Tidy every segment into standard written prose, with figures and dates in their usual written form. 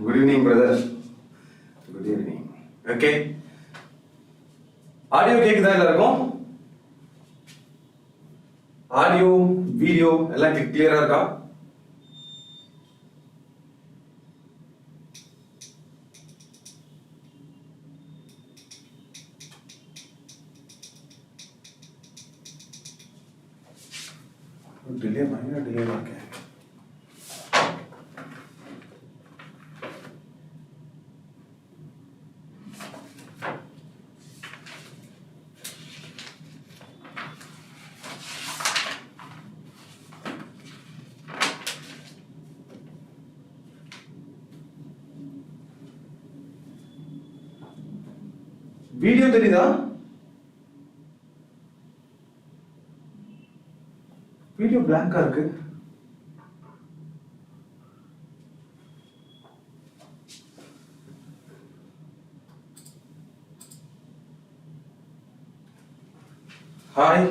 Good evening, brother. Good evening. Okay. Audio கேக்குதா எல்லாருக்கும்? Audio, video எல்லாம் கிளியரா இருக்கா? டிலே பயங்கர டிலே இருக்கேன். வீடியோ தெரியுதா? வீடியோ பிளாங்கா இருக்கு. ஹாய்,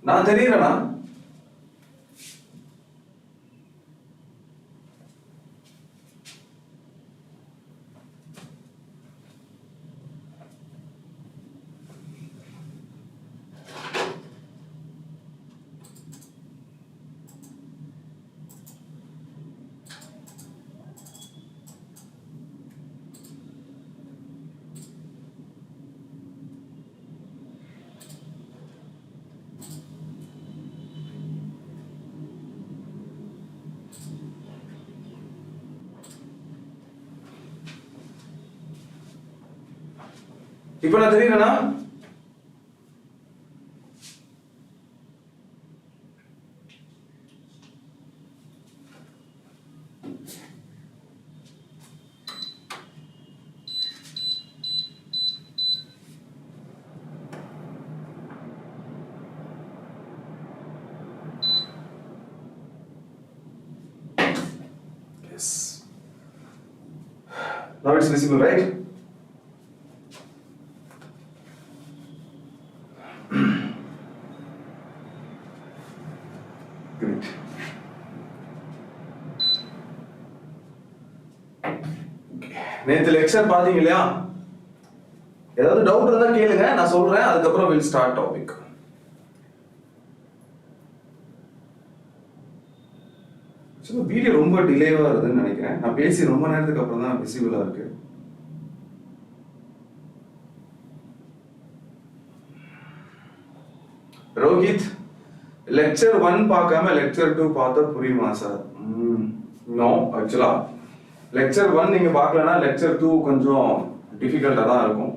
நான் தெரியறேனா? இப்போ நான் தெரியறேனா? Yes. Now it's visible, right? நேத்து லெக்சர் பாத்தீங்க இல்லையா? ஏதாவது டவுட் இருந்தா கேளுங்க, நான் சொல்றேன். அதுக்கப்புறம் we'll start topic. So video ரொம்ப டிலேவா வருதுன்னு நினைக்கிறேன். நான் பேசி ரொம்ப நேரத்துக்கு அப்புறம் தான் விசிபிளா இருக்கு. ரோஹித், லெக்சர் 1 பார்க்காம லெக்சர் 2 பார்த்தா புரியுமா சார்? நோ, ஆக்சுவலா லெக்சர் 1 நீங்க பார்க்கலனா லெக்சர் 2 கொஞ்சம் டிஃபிகல்ட்டா தான் இருக்கும்.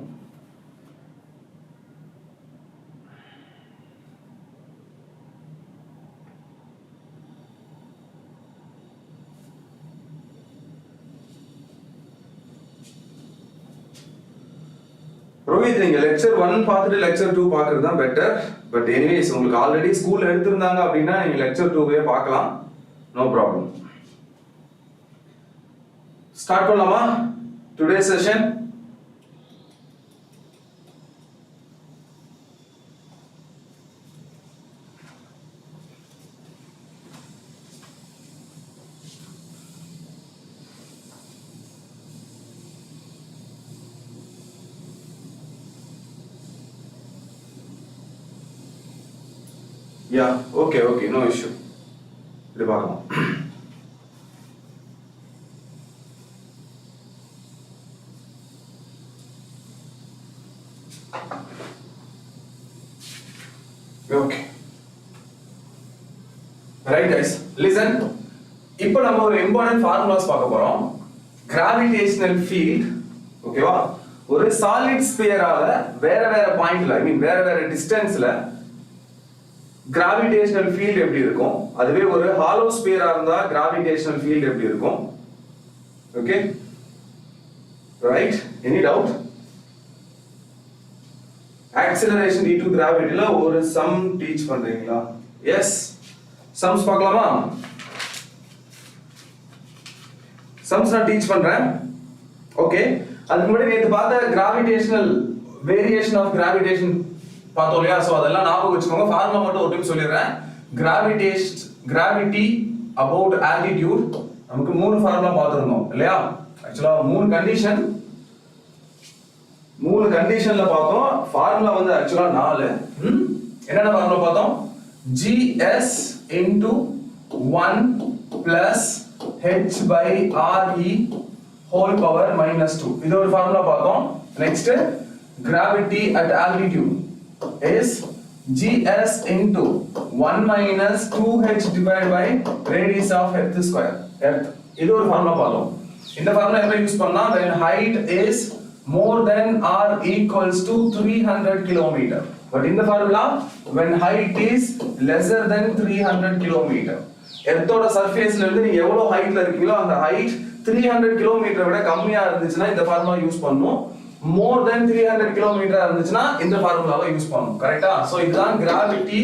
ரோஹித், நீங்க லெக்சர் 1 பார்த்துட்டு லெக்சர் 2 பார்க்கிறது தான் பெட்டர். பட் எனிவேஸ் உங்களுக்கு ஆல்ரெடி ஸ்கூல்ல எடுத்திருந்தாங்க அப்படின்னா நீங்க லெக்சர் 2வே பார்க்கலாம். No problem. ஸ்டார்ட் பண்ணலாமா today session? Ya, okay okay, no issue. இது பார்க்கலாம். Okay. Right guys, listen. இப்போ நம்ம ஒரு இம்பார்ட்டன்ட் ஃபார்முலாஸ் பார்க்க போறோம். கிராவிடேஷனல் ஃபீல்ட், ஓகேவா? ஒரு சாலிட் ஸ்பியரால வேற வேற பாயிண்ட்ல, ஐ மீன் வேற வேற டிஸ்டன்ஸ்ல கிராவிடேஷனல் ஃபீல்ட் எப்படி இருக்கும்? அதுவே ஒரு ஹாலோ ஸ்பியரா இருந்தா கிராவிடேஷனல் ஃபீல்ட் எப்படி இருக்கும்? Okay? Right? Any doubt? Acceleration due to gravity ல ஒரு சம் டீச் பண்றீங்களா? எஸ், சம்ஸ் பார்க்கலாமா? சம்ஸ் நான் டீச் பண்றேன். ஓகே, அதுக்கு முன்னாடி நேத்து பார்த்த கிராவிடேஷனல் வேரியேஷன் ஆஃப் கிராவிடேஷன் பார்த்தோம் இல்லையா? சோ அதெல்லாம் ஞாபகம் வச்சுக்கோங்க. ஃபார்முலா மட்டும் ஒரு டைம் சொல்லிடுறேன். கிராவிட்டி அபவுட் ஆல்டிடியூட் நமக்கு மூணு ஃபார்முலா பார்த்திருந்தோம் இல்லையா ஆக்சுவலா மூணு கண்டிஷன்ல பார்த்தோம் ஃபார்முலா வந்து ஆக்சுவலா 4 என்னென்ன ஃபார்முலா பார்த்தோம் GS into 1 plus H by RE whole power minus 2 இது ஒரு ஃபார்முலா பார்த்தோம் next gravity at altitude is GS into 1 minus 2H divided by radius of earth square earth இது ஒரு ஃபார்முலா பார்த்தோம் இந்த ஃபார்முலா எப்படி யூஸ் பண்ணலாம் when height is more than or equals to 300 km but in the formula when height is lesser than 300 km எர்த்தோட சர்ஃபேஸ்ல இருந்து நீங்க எவ்வளவு ஹைட்ல இருக்கீங்களோ அந்த ஹைட் 300 km விட கம்மியா இருந்துச்சுன்னா இந்த ஃபார்முலா யூஸ் பண்ணனும் more than 300 km இருந்துச்சுன்னா இந்த ஃபார்முலாவை யூஸ் பண்ணனும் கரெக்ட்டா சோ இதுதான் gravity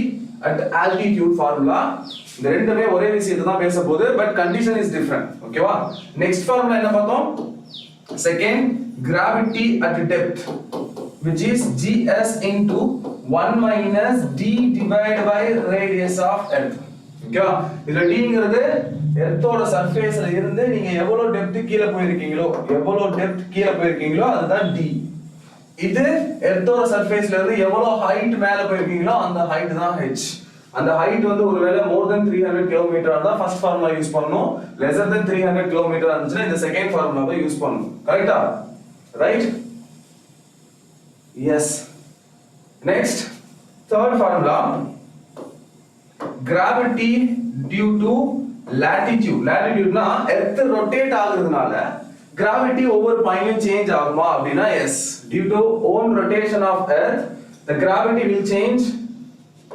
at altitude formula இந்த ரெண்டுமே ஒரே விஷயத்தை தான் பேச போகுது பட் கண்டிஷன் இஸ் டிஃபரண்ட் ஓகேவா நெக்ஸ்ட் ஃபார்முலா என்ன பார்த்தோம் second gravity at depth which is gs into 1 minus d divided by radius of earth ஓகேவா இதுல d ங்கிறது எர்த்தோட சர்ஃபேஸ்ல இருந்து நீங்க எவ்வளவு டெப்த் கீழ போயிருக்கீங்களோ அதுதான் d இது எர்த்தோட சர்ஃபேஸ்ல இருந்து எவ்வளவு ஹைட் மேல போயிருக்கீங்களோ அந்த ஹைட் தான் h அந்த ஹைட் வந்து ஒருவேளை more than 300 km இருந்தா ஃபர்ஸ்ட் ஃபார்முலா யூஸ் பண்ணனும் lesser than 300 km இருந்துச்சுனா இந்த செகண்ட் ஃபார்முலாவை யூஸ் பண்ணனும் கரெக்ட்டா right yes next third formula gravity due to latitude latitudeனா எர்த் ரொட்டேட் ஆகுறதுனால gravity ஒவ்வொரு பாயிண்ட்லயும் சேஞ்ச் ஆகுமா அப்படினா yes due to own rotation of earth the gravity will change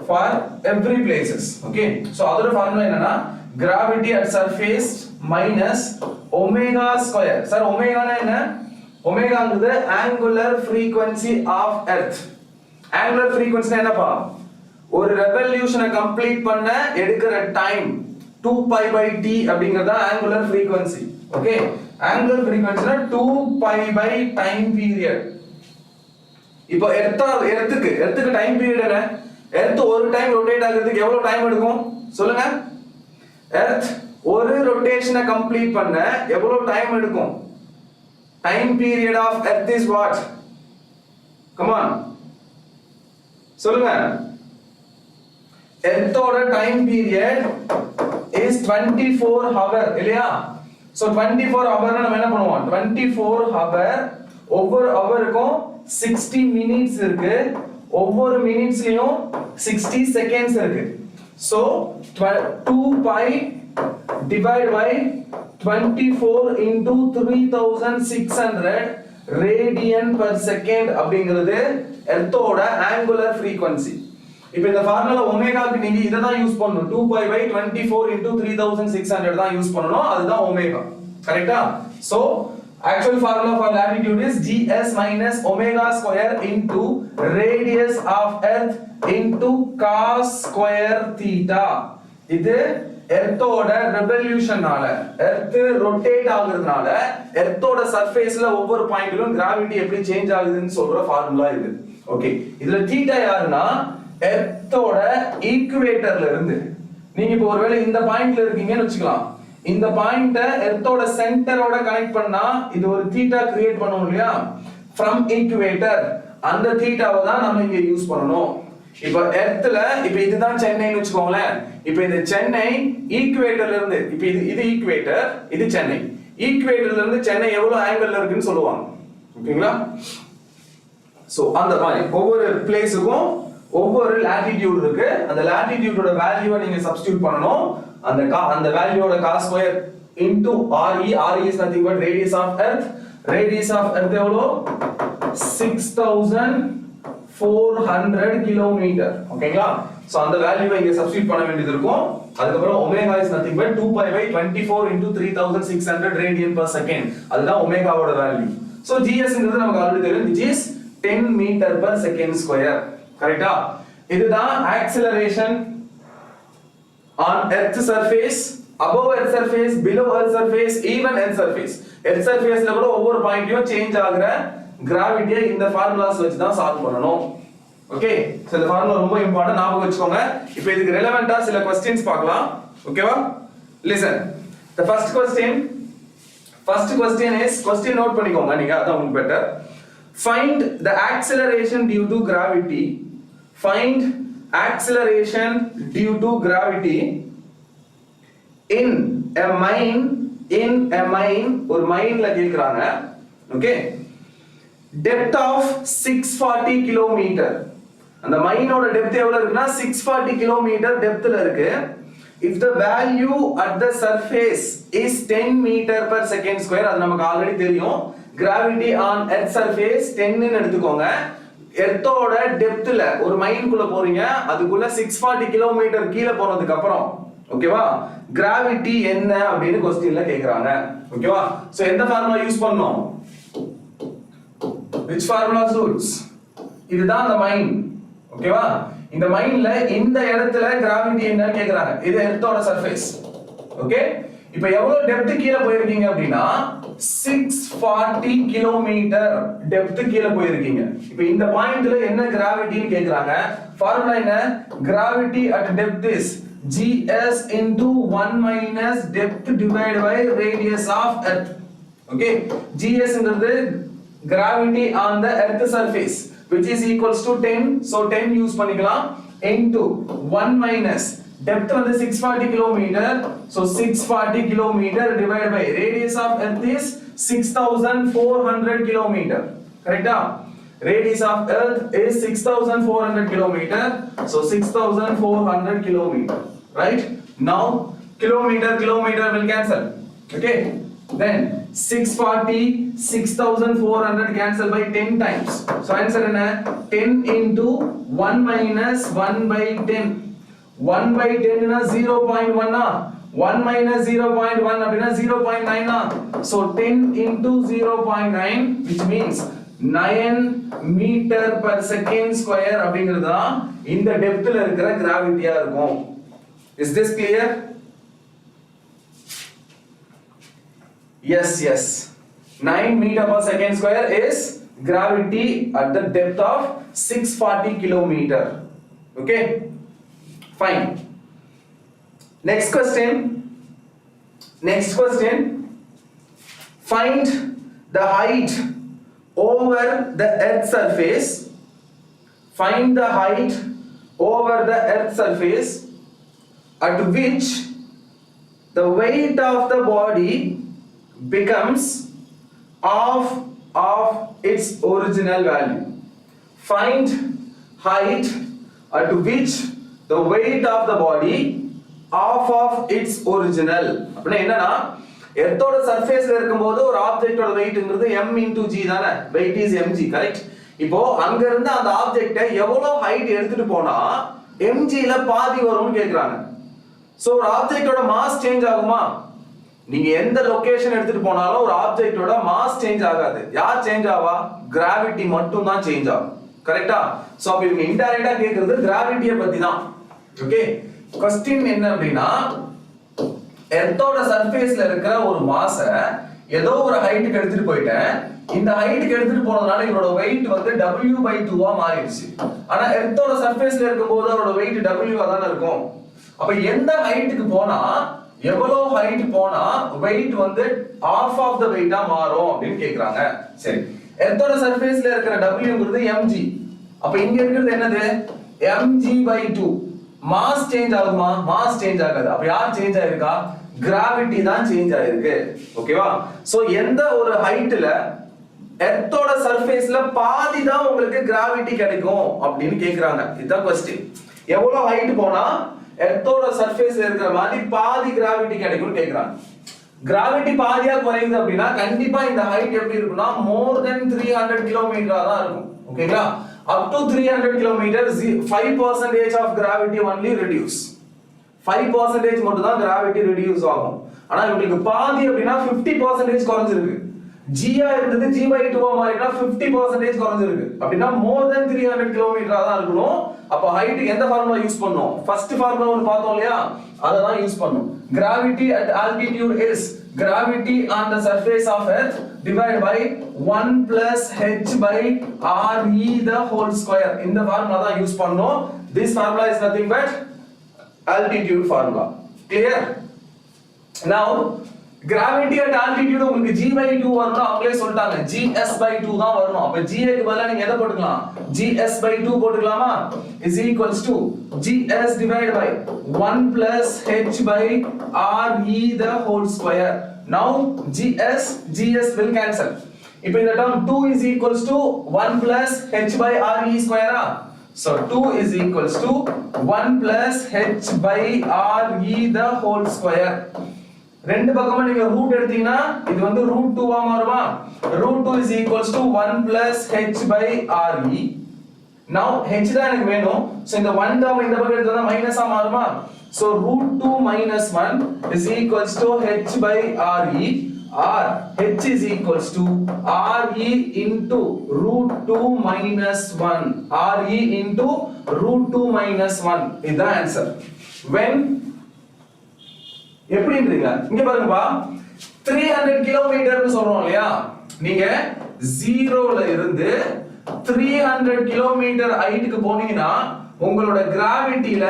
for every places okay so அதோட formula என்னன்னா gravity at surface minus omega square sir omega னா என்ன omega ங்கிறது angular frequency of earth angular frequency னா என்னப்பா ஒரு ரெவல்யூஷனை complete பண்ண எடுக்கிற டைம் 2 pi by t அப்படிங்கறது angular frequency okay angular frequency னா 2 pi by time period இப்போ எர்த்துக்கு டைம் பீரியட் என்ன எர்த் ஒரு டைம் ரொட்டேட் ஆகிறதுக்கு எவ்வளவு டைம் எடுக்கும் சொல்லுங்க எர்த் ஒரு ரொட்டேஷனை கம்ப்ளீட் பண்ண எவ்வளவு டைம் எடுக்கும் time period of earth is what come on சொல்லுங்க எர்த்தோட டைம் பீரியட் இஸ் 24 ஹவர் இல்லையா சோ 24 ஹவர்னா நம்ம என்ன பண்ணுவோம் 24 ஹவர் ஒவ்வொரு ஹவருக்கும் 60 மினிட்ஸ் இருக்கு ஒவ்வொரு மினிட்ஸ்லயும் 60 செகண்ட்ஸ் இருக்கு so 2 pi divided by 24 into 3600 radian per second அப்படிங்கிறது எர்த்தோட angular frequency இப்போ இந்த ஃபார்முலா ஒமேகாக்கு நீங்க இத தான் யூஸ் பண்ணனும் 2 pi by 24 into 3600 தான் யூஸ் பண்ணனும் அதுதான் ஒமேகா கரெக்ட்டா so actual formula for latitude is gs minus omega square into radius of earth into cos square theta இது எர்த்தோட ரெவல்யூஷனால எர்த் ரொட்டேட் ஆகுறதுனால எர்த்தோட சர்ஃபேஸ்ல ஒவ்வொரு பாயிண்ட்லயும் கிராவிட்டி எப்படி சேஞ்ச் ஆகுதுன்னு சொல்ற ஃபார்முலா இது ஓகே இதுல தீட்டா யாருன்னா எர்த்தோட ஈக்குவேட்டர்ல இருந்து நீங்க இப்போ ஒருவேளை இந்த பாயிண்ட்ல இருக்கீங்கன்னு வெச்சுக்கலாம் இந்த பாயிண்ட எர்த்தோட சென்டரோட கனெக்ட் பண்ணா இது ஒரு தீட்டா கிரியேட் பண்ணும் இல்லையா from equator அந்த தீட்டாவை தான் நம்ம இங்க யூஸ் பண்ணனும் இப்போ எர்த்ல இப்போ இதுதான் சென்னைன்னு வெச்சுக்கோங்களேன் இப்போ இந்த சென்னை ஈக்குவேட்டர்ல இருந்து இப்போ இது ஈக்குவேட்டர் இது சென்னை ஈக்குவேட்டர்ல இருந்து சென்னை எவ்வளவு ஆங்கிள்ல இருக்குன்னு சொல்லுவாங்க ஓகேங்களா சோ அந்த மாதிரி ஒவ்வொரு பிளேஸ்க்கும் ஒவ்வொரு லாட்டிட்யூட் இருக்கு அந்த லாட்டிட்யூடோட வேல்யூவை நீங்க சப்ஸ்டிட்யூட் பண்ணனும் அந்த வேல்யூவோட cos square into re is nothing but radius of earth எவ்வளோ 6400 கிலோமீட்டர் ஓகேங்களா சோ அந்த வேல்யூவை இங்க சப்ஸ்டிட்யூட் பண்ண வேண்டியது இருக்கும் அதுக்கு அப்புறம் omega is nothing but 2 pi by 24 into 3600 radian per second அதுதான் ஒமேகாவோட வேல்யூ சோ gs ங்கிறது நமக்கு ஆல்ரெடி தெரியும் which is 10 meter per second square கரெக்ட்டா இதுதான் acceleration on earth surface above earth surface below earth surface even earth surface ல கூட ஒவ்வொரு பாயிண்ட்லயும் change ஆகுற கிராவிட்டியை இந்த ஃபார்முலாஸ் வச்சு தான் சால்வ் பண்ணனும் ஓகே சோ இந்த ஃபார்முலா ரொம்ப இம்பார்ட்டன்ட் ஞாபகம் வச்சுக்கோங்க இப்போ இதுக்கு ரெலெவன்ட்டா சில क्वेश्चंस பார்க்கலாம் ஓகேவா listen The first question is, question note பண்ணிக்கோங்க நீங்க, அதான் உங்களுக்கு better. Find the acceleration due to gravity. Find acceleration due to gravity in a mine. In a mine, ஒரு mineல கேக்குறாங்க. Okay. Depth of 640 kilometer. அந்த மைனோட டெப்த் எவ்வளவு இருக்குன்னா 640 கிலோமீட்டர் டெப்த்ல இருக்கு. If the value at the surface is 10 meter per second square, அது நமக்கு already தெரியும். Gravity on earth surface 10 ன்னு எடுத்துக்கோங்க. எர்த்தோட டெப்த்ல ஒரு மைனுக்குள்ள போறீங்க, அதுக்குள்ள 640 கிலோமீட்டர் கீழ போனதுக்கு அப்புறம் ஓகேவா கிராவிட்டி என்ன அப்படின்னு क्वेश्चनல கேக்குறாங்க. ஓகேவா சோ எந்த ஃபார்முலா யூஸ் பண்ணோம்? which formula suits? இதுதான் அந்த மைன். ஓகேவா இந்த மைன்ல இந்த இடத்துல கிராவிட்டி என்னன்னு கேக்குறாங்க. இது எர்த்தோட சர்ஃபேஸ். ஓகே இப்போ எவ்வளவு டெப்த் கீழ போயிருக்கீங்க அப்படினா 640 கிலோமீட்டர் டெப்த் கீழ போயிருக்கீங்க. இப்போ இந்த பாயிண்ட்ல என்ன கிராவிட்டின்னு கேக்குறாங்க. ஃபார்முலா என்ன? Gravity at depth is gs into 1 minus depth divided by radius of earth. Okay gs ங்கிறது gravity on the earth surface which is equals to 10, so 10 use பண்ணிக்கலாம் into 1 minus depth வந்து 640 kilometer, so 640 kilometer divided by radius of earth is 6400 kilometer. Correct? Radius of earth is 6400 kilometer, so 6400 kilometer. Right? Now kilometer will cancel. Okay? Then 640 6400 cancel by 10 times. So answer என்ன? 10 into 1 minus 1 by 10. 1 by 10 னா 0.1 ஆ? 1 minus 0.1 அப்படினா 0.9 ஆ? So 10 into 0.9 which means 9 meter per second square அப்படிங்கிறது தான் இந்த டெப்த்ல இருக்கிற கிராவிட்டியா இருக்கும். Is this clear? Yes. 9 meter per second square is gravity at the depth of 640 kilometer. Okay? Fine. Next question. Find the height over the earth surface. Find the height over the earth surface at which the weight of the body becomes half of its original value. Find height at which the weight of the body half of its original. அப்படினா என்னன்னா எர்த்தோட சர்ஃபேஸ்ல இருக்கும்போது ஒரு ஆப்ஜெக்ட்டோட வெயிட்ங்கிறது m into g தானே, weight is mg, correct? இப்போ அங்க இருந்து அந்த ஆப்ஜெக்ட்டை எவ்வளவு ஹைட் எடுத்துட்டு போனா mg ல பாதி வரும்னு கேக்குறாங்க. சோ ஒரு ஆப்ஜெக்ட்டோட மாஸ் சேஞ்ச் ஆகுமா? நீங்க எந்த லொகேஷன் எடுத்துட்டு போனாலும் ஒரு ஆப்ஜெக்ட்டோட மாஸ் சேஞ்ச் ஆகாது. யார் சேஞ்ச் ஆவா? கிராவிட்டி மட்டும் தான் சேஞ்ச் ஆகும். கரெக்ட்டா? சோ அப்ப இவங்க இன்டைரக்ட்டா கேக்குறது கிராவிட்டியை பத்தி தான். ஓகே क्वेश्चन என்ன அப்படினா எர்த்தோட சர்ஃபேஸ்ல இருக்கிற ஒரு மாஸ ஏதோ ஒரு ஹைட்டுக்கு எடுத்துட்டு போயிட்டேன். இந்த ஹைட்டுக்கு எடுத்துட்டு போனதால இதோட weight வந்து w/2 ஆ மாறிடுச்சு. ஆனா எர்த்தோட சர்ஃபேஸ்ல இருக்கும்போது அதோட weight w ஆ தான இருக்கும். அப்ப எந்த ஹைட்டுக்கு போனா எவ்வளவு ஹைட் போனா weight வந்து half of the weight ஆ மாறும் அப்படினு கேக்குறாங்க. சரி எர்த்தோட சர்ஃபேஸ்ல இருக்கிற wங்கிறது mg. அப்ப இங்க இருக்குது என்னது? mg/2. மாஸ் சேஞ்ச் ஆகுமா? மாஸ் சேஞ்ச் ஆகாது. அப்ப யார் சேஞ்ச் ஆயிருக்கா? கிராவிட்டி தான் சேஞ்ச் ஆயிருக்கு. ஓகேவா சோ எந்த ஒரு ஹைட்ல எர்த்தோட சர்ஃபேஸ்ல பாதி தான் உங்களுக்கு கிராவிட்டி கிடைக்கும் அப்படினு கேக்குறாங்க. இதுதான் क्वेश्चन. எவ்வளவு ஹைட் போனா எர்த்தோட சர்ஃபேஸ்ல இருக்கிற மாதிரி பாதி கிராவிட்டி கிடைக்கும்னு கேக்குறாங்க. கிராவிட்டி பாதியா குறையுது அப்படினா கண்டிப்பா இந்த ஹைட் எப்படி இருக்கும்னா more than 300 கிலோமீட்டரா தான் இருக்கும். ஓகேங்களா? up to 300 kilometers 5% of gravity only reduce. 5% மட்டும் தான் கிராவிட்டி ரெடியூஸ் ஆகும். ஆனா உங்களுக்கு பாதி அப்படினா 50% குறைஞ்சிருக்கு. g ஆ இருந்தது g/2 ஆ மாறினா 50% குறைஞ்சிருக்கு. அப்படினா more than 300 கிலோமீட்டரா தான் இருக்கணும். அப்ப ஹைட்டுக்கு எந்த ஃபார்முலா யூஸ் பண்ணோம்? ஃபர்ஸ்ட் ஃபார்முலா ஒன்னு பார்த்தோம் இல்லையா, அத தான் யூஸ் பண்ணோம். gravity at altitude is gravity on the surface of earth divided by 1 plus h by re the whole square. இந்த ஃபார்முலா தான் யூஸ் பண்ணோம். This formula is nothing but altitude formula. Clear? Now gravity at altitude உங்களுக்கு g/2 வரணும் அவங்களே சொல்லிட்டாங்க gs/2 தான் வரணும் அப்ப g க்கு பதிலா நீங்க எதை போட்டுக்கலாம் gs/2 போட்டுக்கலாமா is equals to gs divided by 1 plus h by re the whole square. Now gs will cancel. இப்போ இந்த term 2 is equals to 1 plus h by re square. So 2 is equals to 1 plus h by re the whole square. ரெண்டு பக்கமா நீங்க root எடுத்தீங்கன்னா இது வந்து √2 ஆ மாறுமா √2 is equals to 1 plus h by re. Now h தான் எனக்கு வேணும் சோ இந்த 1 டேர்ம் இந்த பக்கம் எடுத்தா மைனஸ் ஆ மாறுமா so √2 minus 1 is equals to h by re or h is equals to re into √2 minus 1 re into √2 minus 1 இதுதான் answer. when எப்படின்றீங்க இங்க பாருங்கப்பா 300 கிலோமீட்டர்னு சொல்றோம் இல்லையா நீங்க 0ல இருந்து 300 கிலோமீட்டர் ஹைட்டுக்கு போனீங்கன்னா உங்களோட கிராவிட்டில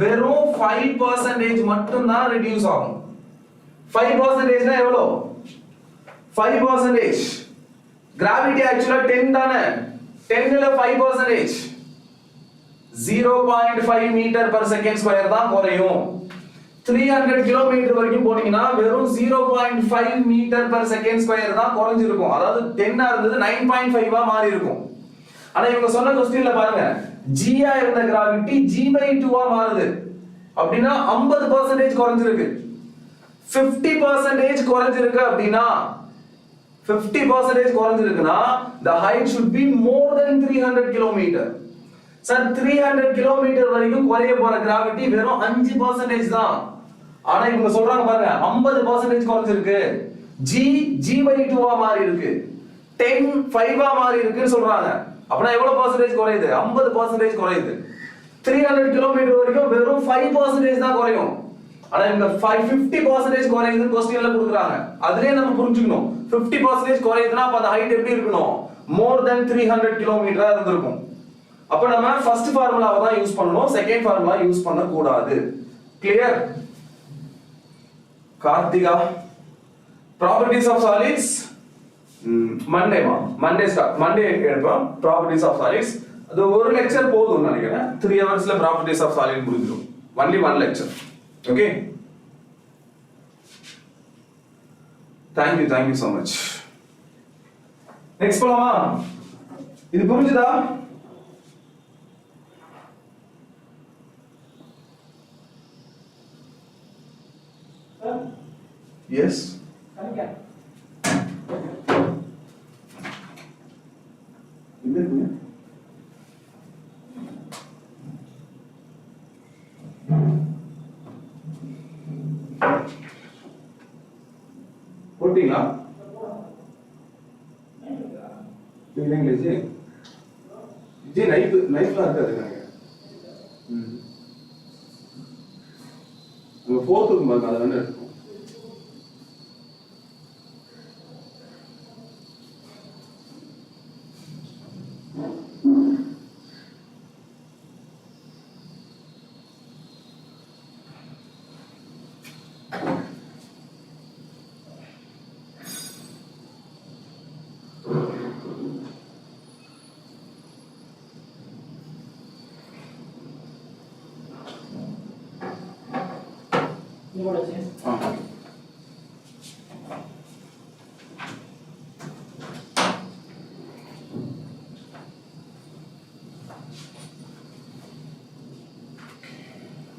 வெறும் 5% மட்டும் தான் ரெடியூஸ் ஆகும் 5% னா எவ்வளவு 5% கிராவிட்டி एक्चुअली 10 தானே 10 ல 5% 0.5 மீட்டர் per செகண்ட் ஸ்கொயர் தான் குறையும் 300 கிலோமீட்டர் வரைக்கும் போனீங்கன்னா வெறும் 0.5 மீட்டர் per செகண்ட் ஸ்கொயர் தான் குறைஞ்சிருக்கும் அதாவது 10 ஆ இருந்தது 9.5 ஆ மாறி இருக்கும் ஆனா இவங்க சொன்ன क्वेश्चनல பாருங்க g ஆ இருந்த கிராவிட்டி g/2 ஆ மாறுது அப்படினா 50% குறைஞ்சிருக்கு 50% குறைஞ்சிருக்கு அப்படினா 50% குறைஞ்சிருக்குனா the height should be more than 300 kilometer. Sir 300 kilometre வரைக்கும் குறைய போற கிராவிட்டி வெறும் 5% தான் ஆனா இவங்க சொல்றாங்க பாருங்க 50% குறைஞ்சிருக்கு g/2 ஆ மாறி இருக்கு 10 5 ஆ மாறி இருக்குன்னு சொல்றாங்க அப்பனா எவ்வளவு percentage குறையுது 50% குறையுது 300 கிலோமீட்டர் வரைக்கும் வெறும் 5% தான் குறையும் ஆனா இவங்க 50% குறையுதுன்னு क्वेश्चनல கொடுக்கறாங்க அதுலயே நம்ம புரிஞ்சுக்கணும் 50% குறையுதுனா அப்ப அந்த ஹைட் எப்படி இருக்கணும் more than 300 கிலோமீட்டரா இருந்திருக்கும் அப்ப நம்ம ஃபர்ஸ்ட் ஃபார்முலாவை தான் யூஸ் பண்ணனும் செகண்ட் ஃபார்முலா யூஸ் பண்ண கூடாது clear Karthika properties of solids Monday எடுப்போம் ப்ராப்பர்ட்டீஸ் ஆஃப் சாலிட்ஸ் அது ஒரு லெக்சர் போதும்னு நினைக்கிறேன் 3 ஹவர்ஸ்ல ப்ராப்பர்ட்டீஸ் ஆஃப் சாலிட் முடிஞ்சிரும் only one lecture okay thank you so much next போலாமா இது புரிஞ்சுதா yes போட்டீங்களா இல்லைங்களே ஜி நைஃப்லாம் இருக்காதுங்க நம்ம ஃபோர்த் இருக்கும் பாருங்க அதை வேணா எடுத்துக்கோம்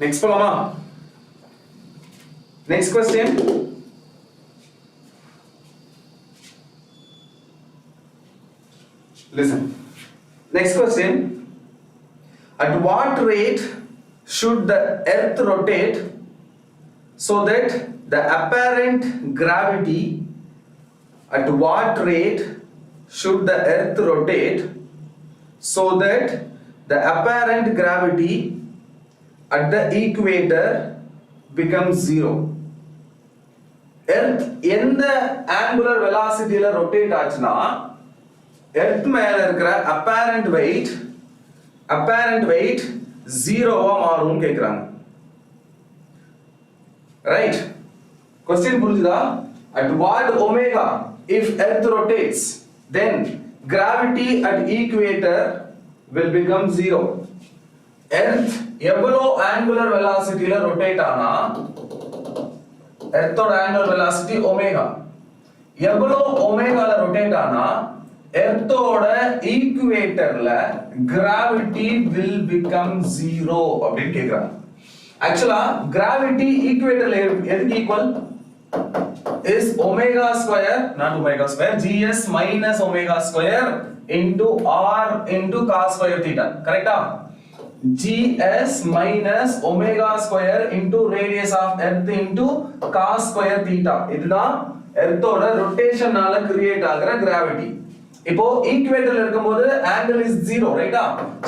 Next போலாமா next question listen next question at what rate should the earth rotate so that the apparent gravity at what rate should the earth rotate so that the apparent gravity at the equator becomes 0 earth எந்த angular velocity ல rotate ஆச்சுனா earth மேல இருக்கிற apparent weight 0 ஆ மாறும்னு கேக்குறாங்க right question புரிஞ்சுதா? At what omega if earth rotates, then gravity at equator will become 0. Earth எவ்வளோ angular velocity ல rotate ஆனா earth ஓட angular velocity omega எவ்வளோ omega ல rotate ஆனா earth ஓட equator ல gravity will become 0 அப்படினு கேக்குறாங்க. Actually gravity equator ல எதுக்கு equal is omega square, not omega square, gs minus omega square into r into cos square theta, correct? gs minus omega square into radius of earth into cos square theta. இதுதான் earth ஓட rotation நால create ஆகுற gravity. இப்போ equator ல இருக்கும்போது angle is 0, right?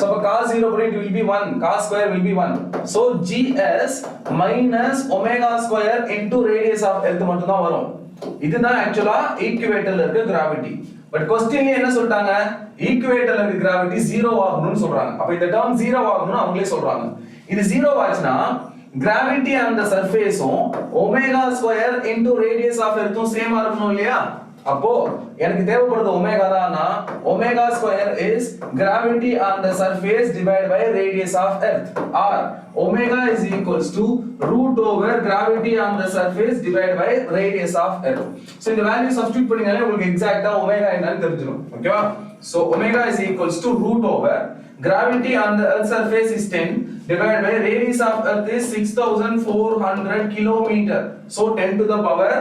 So cos 0 it will be 1, cos square will be 1. So gs minus omega square into radius of earth மட்டும் தான் வரும். இதுதான் actually equator ல இருக்க gravity. But question ல என்ன சொல்றாங்க? equator ல இருக்க gravity 0 ஆகணும்னு சொல்றாங்க. அப்ப இந்த term 0 ஆகணும்னு அவங்களே சொல்றாங்க. இது 0 ஆச்சுனா gravity on the surface omega square into radius of earth சேமா இருக்கணும் இல்லையா? அப்போ எனக்கு தேவைப்படுது omega தானா omega square is gravity on the surface divided by radius of earth, or omega is equals to root over gravity on the surface divided by radius of earth. So இந்த value substitute பண்ணீங்கனாலே உங்களுக்கு எக்ஸாக்ட்டா omega என்னன்னு தெரிஞ்சிரும். ஓகேவா? So omega is equals to root over gravity on the earth surface is 10 divided by radius of earth is 6400 kilometer. So 10 to the power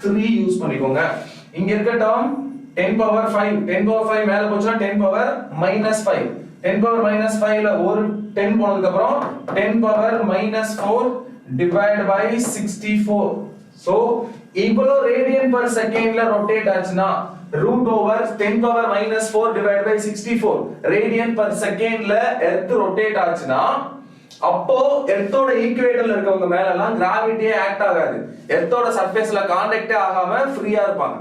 3 use பண்ணிக்கோங்க. இங்க இருக்க term 10 power 5, 10 power 5 மேல போச்சுனா 10 power minus 5, 10 power minus 5 ல ஒரு 10 போனதுக்கு அப்புறம் 10 power minus 4 divided by 64. So இவ்வளோ radian per second ல rotate ஆச்சுனா root over 10 power minus 4 divided by 64 radian per second ல earth rotate ஆச்சுனா அப்போ எர்த்தோட ஈக்குவேட்டர்ல இருக்கவங்க மேல எல்லாம் கிராவிட்டியே ஆக்ட் ஆகாது. எர்த்தோட சர்ஃபேஸ்ல கான்டாக்டே ஆகாம ஃப்ரீயா இருப்பாங்க.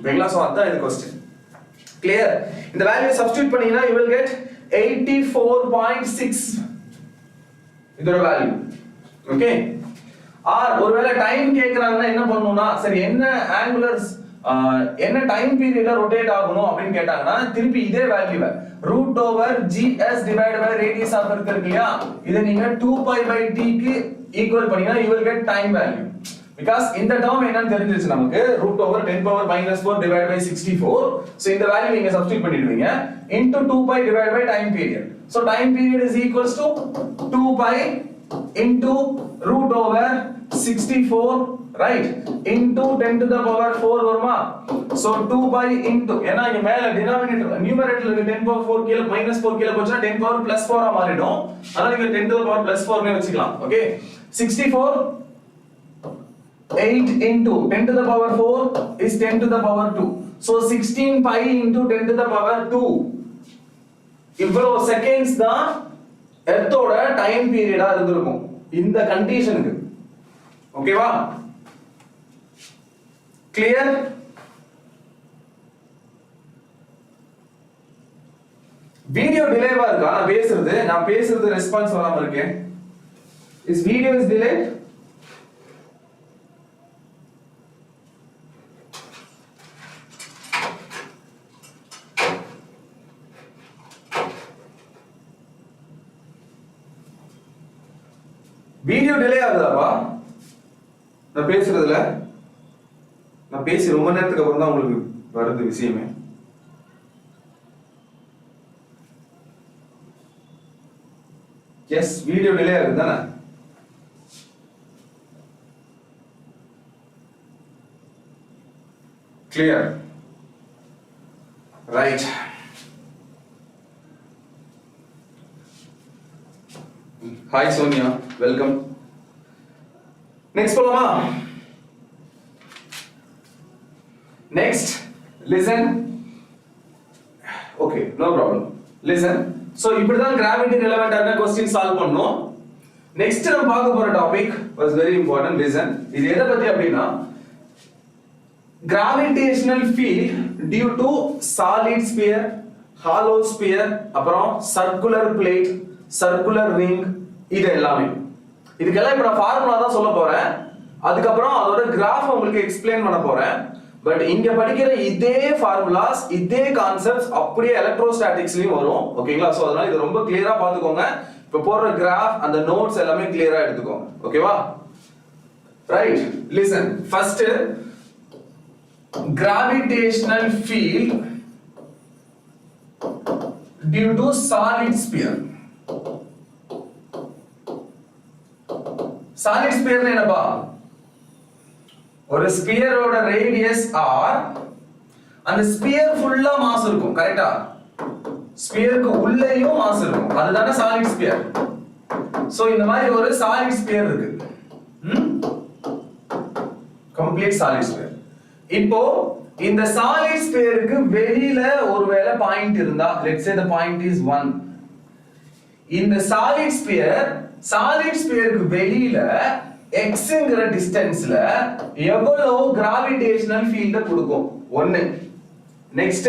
ஓகேங்களா? சோ அதான் இந்த क्वेश्चन. கிளியர்? இந்த வேல்யூ சப்ஸ்டிட்யூட் பண்ணீங்கன்னா you will get 84.6 இதோட வேல்யூ. ஓகே? ஒருவேளை டைம் கேக்குறாங்கன்னா என்ன பண்ணனும்னா சரி என்ன ஆங்குலர்ஸ் என்ன டைம் பீரியட்ல ரொட்டேட் ஆகணும் அப்படினு கேட்டாங்கன்னா திருப்பி இதே வேல்யூவை root over gs divided by radius of earth இருக்குலையா இத நீங்க 2π/t க்கு ஈக்குவல் பண்ணீங்கன்னா you will get time value. Because இந்த term என்னன்னு தெரிஞ்சிருச்சு நமக்கு root over 10 power minus 4 divided by 64. So இந்த வேல்யூ நீங்க சப்ஸ்டிட்யூட் பண்ணிடுவீங்க into 2π divided by time period. So time period is equals to 2π into root over 64, right, into 10 to the power 4 வருமா? So 2π into ஏனா இங்க மேல டினாமினேட்டர் நியூமரேட்டர்ல இருக்க 10 power 4 கீழ minus 4 கீழ போச்சுனா 10 power plus 4 ஆ மாறிடும். அதனால நீங்க 10 to the power plus 4 னே வெச்சுக்கலாம். Okay? 64 8 into 10 to the power 4 is 10 to the power 2. So 16π into 10 to the power 2. இவ்வளவு செகண்ட்ஸ் தான் எர்த்தோட டைம் பீரியடா இருந்திருக்கும் இந்த கண்டிஷனுக்கு. ஓகேவா? கிளியர்? வீடியோ டிலேவா இருக்கா? நான் பேசுறது ரெஸ்பான்ஸ் வராம இருக்கேன். Is video is delayed? Video delay ஆகுதாப்பா? நான் பேசுறதுல நான் பேசி ரொம்ப நேரத்துக்கு அப்புறம் தான் உங்களுக்கு வருது விஷயமே. எஸ், வீடியோ டிலே ஆகுது தானே? Clear? Right. Hi Sonia, welcome. Next போலாமா? Next, listen. Okay, no problem. Listen. So, இப்படிதான் gravity relevant ஆன question solve பண்ணோம். Next நம்ம பார்க்க போற topic was very important. Listen. இது எதை பத்தி அப்படின்னா gravitational field due to solid sphere, hollow sphere, அப்புறம் circular plate, circular ring இது எல்லாமே. இதுக்கெல்லாம் இப்ப நான் ஃபார்முலா தான் சொல்ல போறேன். அதுக்கு அப்புறம் அதோட கிராஃப் உங்களுக்கு எக்ஸ்பிளைன் பண்ண போறேன். பட் இங்க படிக்கிற இதே ஃபார்முலாஸ் இதே கான்செப்ட்ஸ் அப்படியே எலக்ட்ரோஸ்டாட்டிக்ஸ்லயும் வரும். ஓகேங்களா? சோ அதனால இது ரொம்ப கிளியரா பாத்துக்கோங்க. இப்ப போடுற கிராஃப் அந்த நோட்ஸ் எல்லாமே கிளியரா எடுத்துக்கோங்க. ஓகேவா? Right, listen. First gravitational field due to solid sphere. solid sphere என்னப்பா? ஒரு ஸ்பியரோட ரேடியஸ் r, அந்த ஸ்பியர் ஃபுல்லா மாஸ் இருக்கும். கரெக்ட்டா? ஸ்பியருக்கு உள்ளேயும் மாஸ் இருக்கும். அதுதானே சாலிட் ஸ்பியர். சோ இந்த மாதிரி ஒரு சாலிட் ஸ்பியர் இருக்கு. Complete solid sphere. இப்போ இந்த சாலிட் ஸ்பியருக்கு வெளியில ஒருவேளை பாயிண்ட் இருந்தா, let's say the point is 1. இந்த சாலிட் ஸ்பியருக்கு வெளியில xங்கற டிஸ்டன்ஸ்ல எவ்வளவு கிராவிடேஷனல் ஃபீல்ட் கொடுக்கும்? 1. நெக்ஸ்ட்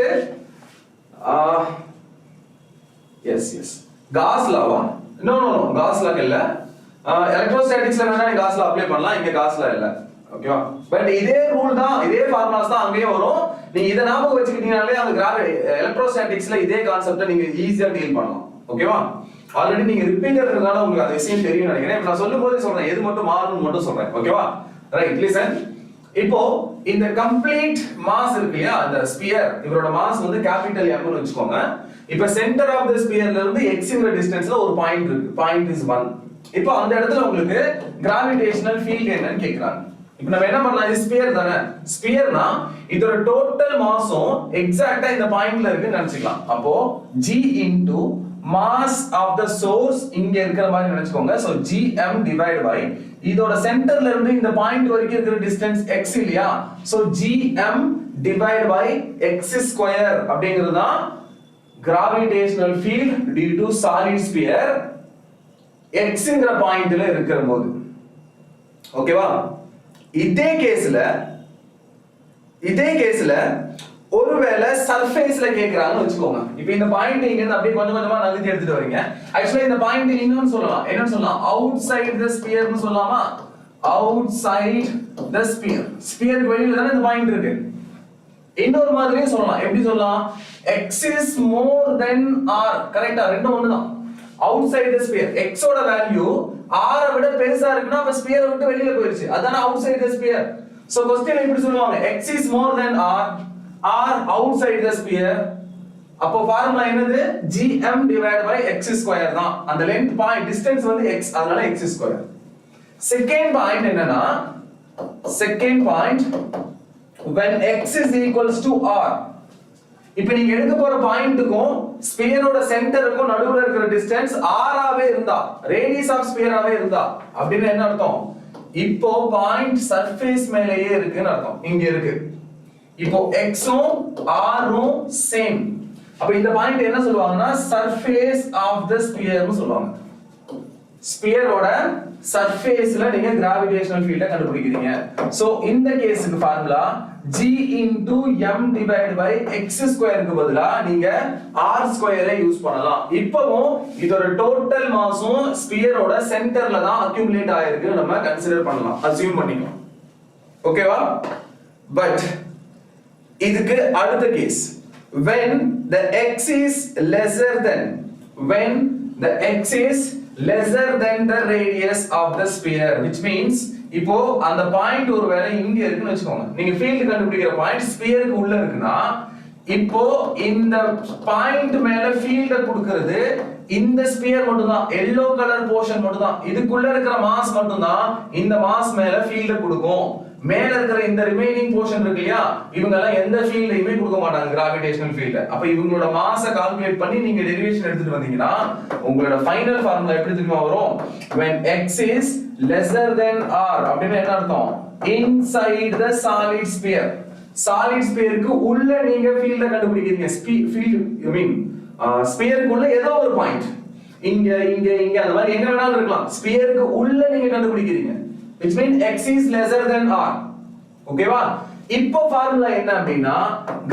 எஸ் காஸ் லாவா? நோ காஸ் லா இல்ல. எலக்ட்ரோஸ்டாட்டிக்ஸ்ல வேணா நீ காஸ் லா அப்ளை பண்ணலாம், இங்க காஸ் லா இல்ல. ஓகேவா? பட் இதே ரூல் தான், இதே ஃபார்முலாஸ் தான் அங்கேயே வரும். நீங்க இத ஞாபகம் வச்சுக்கிட்டீங்கனாலே அந்த எலக்ட்ரோஸ்டாட்டிக்ஸ்ல இதே கான்செப்ட நீங்க ஈஸியா டீல் பண்ணலாம். ஓகேவா? ஆல்ரெடி நீங்க ரிப்பீட்டர் இருக்கறதால உங்களுக்கு அந்த விஷயம் தெரியும் நினைக்கிறேன். இப்ப நான் சொல்லும்போது சொல்றேன், எது மட்டும் மாறும்னு மட்டும் சொல்றேன். ஓகேவா? Right, listen. இப்போ இந்த கம்ப்ளீட் மாஸ் இருக்கு இல்லையா, அந்த ஸ்பியர், இவரோட மாஸ் வந்து கேபிட்டல் M னு வெச்சுக்கோங்க. இப்போ சென்டர் ஆஃப் தி ஸ்பியர்ல இருந்து xங்கற டிஸ்டன்ஸ்ல ஒரு பாயிண்ட் இருக்கு. Point is 1. இப்போ அந்த இடத்துல உங்களுக்கு கிராவிடேஷனல் ஃபீல்ட் என்னன்னு கேக்குறாங்க. இப்போ நம்ம என்ன பண்ணலாம்? இது ஸ்பியர் தானே. ஸ்பியர்னா இதோட டோட்டல் மாஸும் எக்ஸாக்ட்டா இந்த பாயிண்ட்ல இருக்குன்னு நினைச்சுக்கலாம். அப்போ g into mass of the source இங்க இருக்கிற மாதிரி நினைச்சுக்கோங்க. சோ gm divided by இதோட சென்டர்ல இருந்து இந்த பாயிண்ட் வரைக்கும் இருக்கிற டிஸ்டன்ஸ் x இல்லையா? So gm divided by x square அப்படிங்கிறது தான் gravitational field due to solid sphere xங்கற பாயிண்ட்ல இருக்கிற போது. ஓகேவா? இதே கேஸ்ல ஒருவேளை சர்ஃபேஸ்ல கேக்குறாங்கன்னு வெச்சுக்கோங்க. இப்போ இந்த பாயிண்ட் இங்க இருந்து அப்படியே கொஞ்சம் கொஞ்சமா நகர்த்தி எடுத்துட்டு வரீங்க. एक्चुअली இந்த பாயிண்ட் இன்னொன்னு சொல்லலாம். என்னன்னு சொல்லலாம்? அவுட்சைட் தி ஸ்பியர்னு சொல்லலாமா? அவுட்சைட் தி ஸ்பியர். ஸ்பியருக்கு வெளியில தான இந்த பாயிண்ட் இருக்கு. இன்னொரு மாதிரியே சொல்லலாம். எப்படி சொல்லலாம்? x is more than r. கரெக்ட்டா? ரெண்டும் ஒண்ணுதான். அவுட்சைட் தி ஸ்பியர். x ஓட வேல்யூ r விட பெருசா இருக்குனா அப்ப ஸ்பியரை விட்டு வெளியில போயிருச்சு. அதான அவுட்சைட் தி ஸ்பியர். சோ क्वेश्चन இப்படி சொல்லுவாங்க, x is more than r, r outside the sphere. அப்போ ஃபார்முலா என்னது? gm divided by x square தான். அந்த லெந்த் பாயிண்ட் டிஸ்டன்ஸ் வந்து x, அதனால x square. செகண்ட் பாயிண்ட் என்னன்னா, second point when x is equals to r. இப்போ நீங்க எடுக்க போற பாயிண்ட்க்கும் ஸ்பியரோட சென்டருக்கும் நடுவுல இருக்கிற டிஸ்டன்ஸ் r ஆவே இருந்தா, ரேடியஸ் ஆஃப் ஸ்பியர் ஆவே இருந்தா, அப்படினா என்ன அர்த்தம்? இப்போ பாயிண்ட் சர்ஃபேஸ் மேலேயே இருக்குன்னு அர்த்தம். இங்க இருக்கு. இப்போ x உம் r உம் சேம். அப்ப இந்த பாயிண்ட் என்ன சொல்லுவாங்கன்னா சர்ஃபேஸ் ஆஃப் தி ஸ்பியர் னு சொல்லுவாங்க. ஸ்பியரோட சர்ஃபேஸ்ல நீங்க கிராவிடேஷனல் ஃபீல்ட கண்டுபிடிக்கிறீங்க. சோ இந்த கேஸ்க்கு formula g into m divided by x square க்கு பதிலா நீங்க r ஸ்கொயரை யூஸ் பண்ணலாம். இப்போவும் இதோட டோட்டல் மாஸும் ஸ்பியரோட சென்டர்ல தான் அக்யூமுலேட் ஆயிருக்கு நம்ம கன்சிடர் பண்ணலாம், அஸ்யூம் பண்ணிக்கலாம். ஓகேவா? பட் இதுக்கு அடுத்த case, when the x is lesser than the radius of the sphere, which means இப்போ அந்த பாயிண்ட் ஒருவேளை இங்க இருக்குன்னு வெச்சுக்கோங்க. நீங்க ஃபீல்ட் கண்டுபிடிக்கிற பாயிண்ட் ஸ்பியருக்கு உள்ள இருக்குன்னா, இப்போ இந்த பாயிண்ட் மேல ஃபீல்ட கொடுக்கிறது இந்த ஸ்பியர் மட்டும் தான், yellow கலர் போர்ஷன் மட்டும் தான். இதுக்குள்ள இருக்கிற மாஸ் மட்டும் தான் இந்த மாஸ் மேல ஃபீல்ட கொடுக்கும். மேல இருக்கிற இந்த ரிமைனிங் போர்ஷன் இருக்கு இல்லையா, இவங்க எல்லாம் எந்த ஃபீல்டையுமே கொடுக்க மாட்டாங்க, கிராவிடேஷனல் ஃபீல்ட். அப்ப இவங்களோட மாஸை கால்குலேட் பண்ணி நீங்க டெரிவேஷன் எடுத்துட்டு வந்தீங்கன்னா உங்களோட ஃபைனல் ஃபார்முலா எப்படி தெரியுமா வரும்? when x is lesser than r அப்படினா என்ன அர்த்தம்? inside the solid sphere. solid sphereக்கு உள்ள நீங்க ஃபீல்ட கண்டுபிடிக்கிறீங்க. ஃபீல்ட் ஐ மீன் ஸ்பியருக்கு உள்ள ஏதோ ஒரு பாயிண்ட், இங்க அந்த மாதிரி எங்க வேணாலும் இருக்கலாம். ஸ்பியருக்கு உள்ள நீங்க கண்டுபிடிக்கிறீங்க, which means x is lesser than r. ஓகேவா? இப்போ ஃபார்முலா என்ன அப்படினா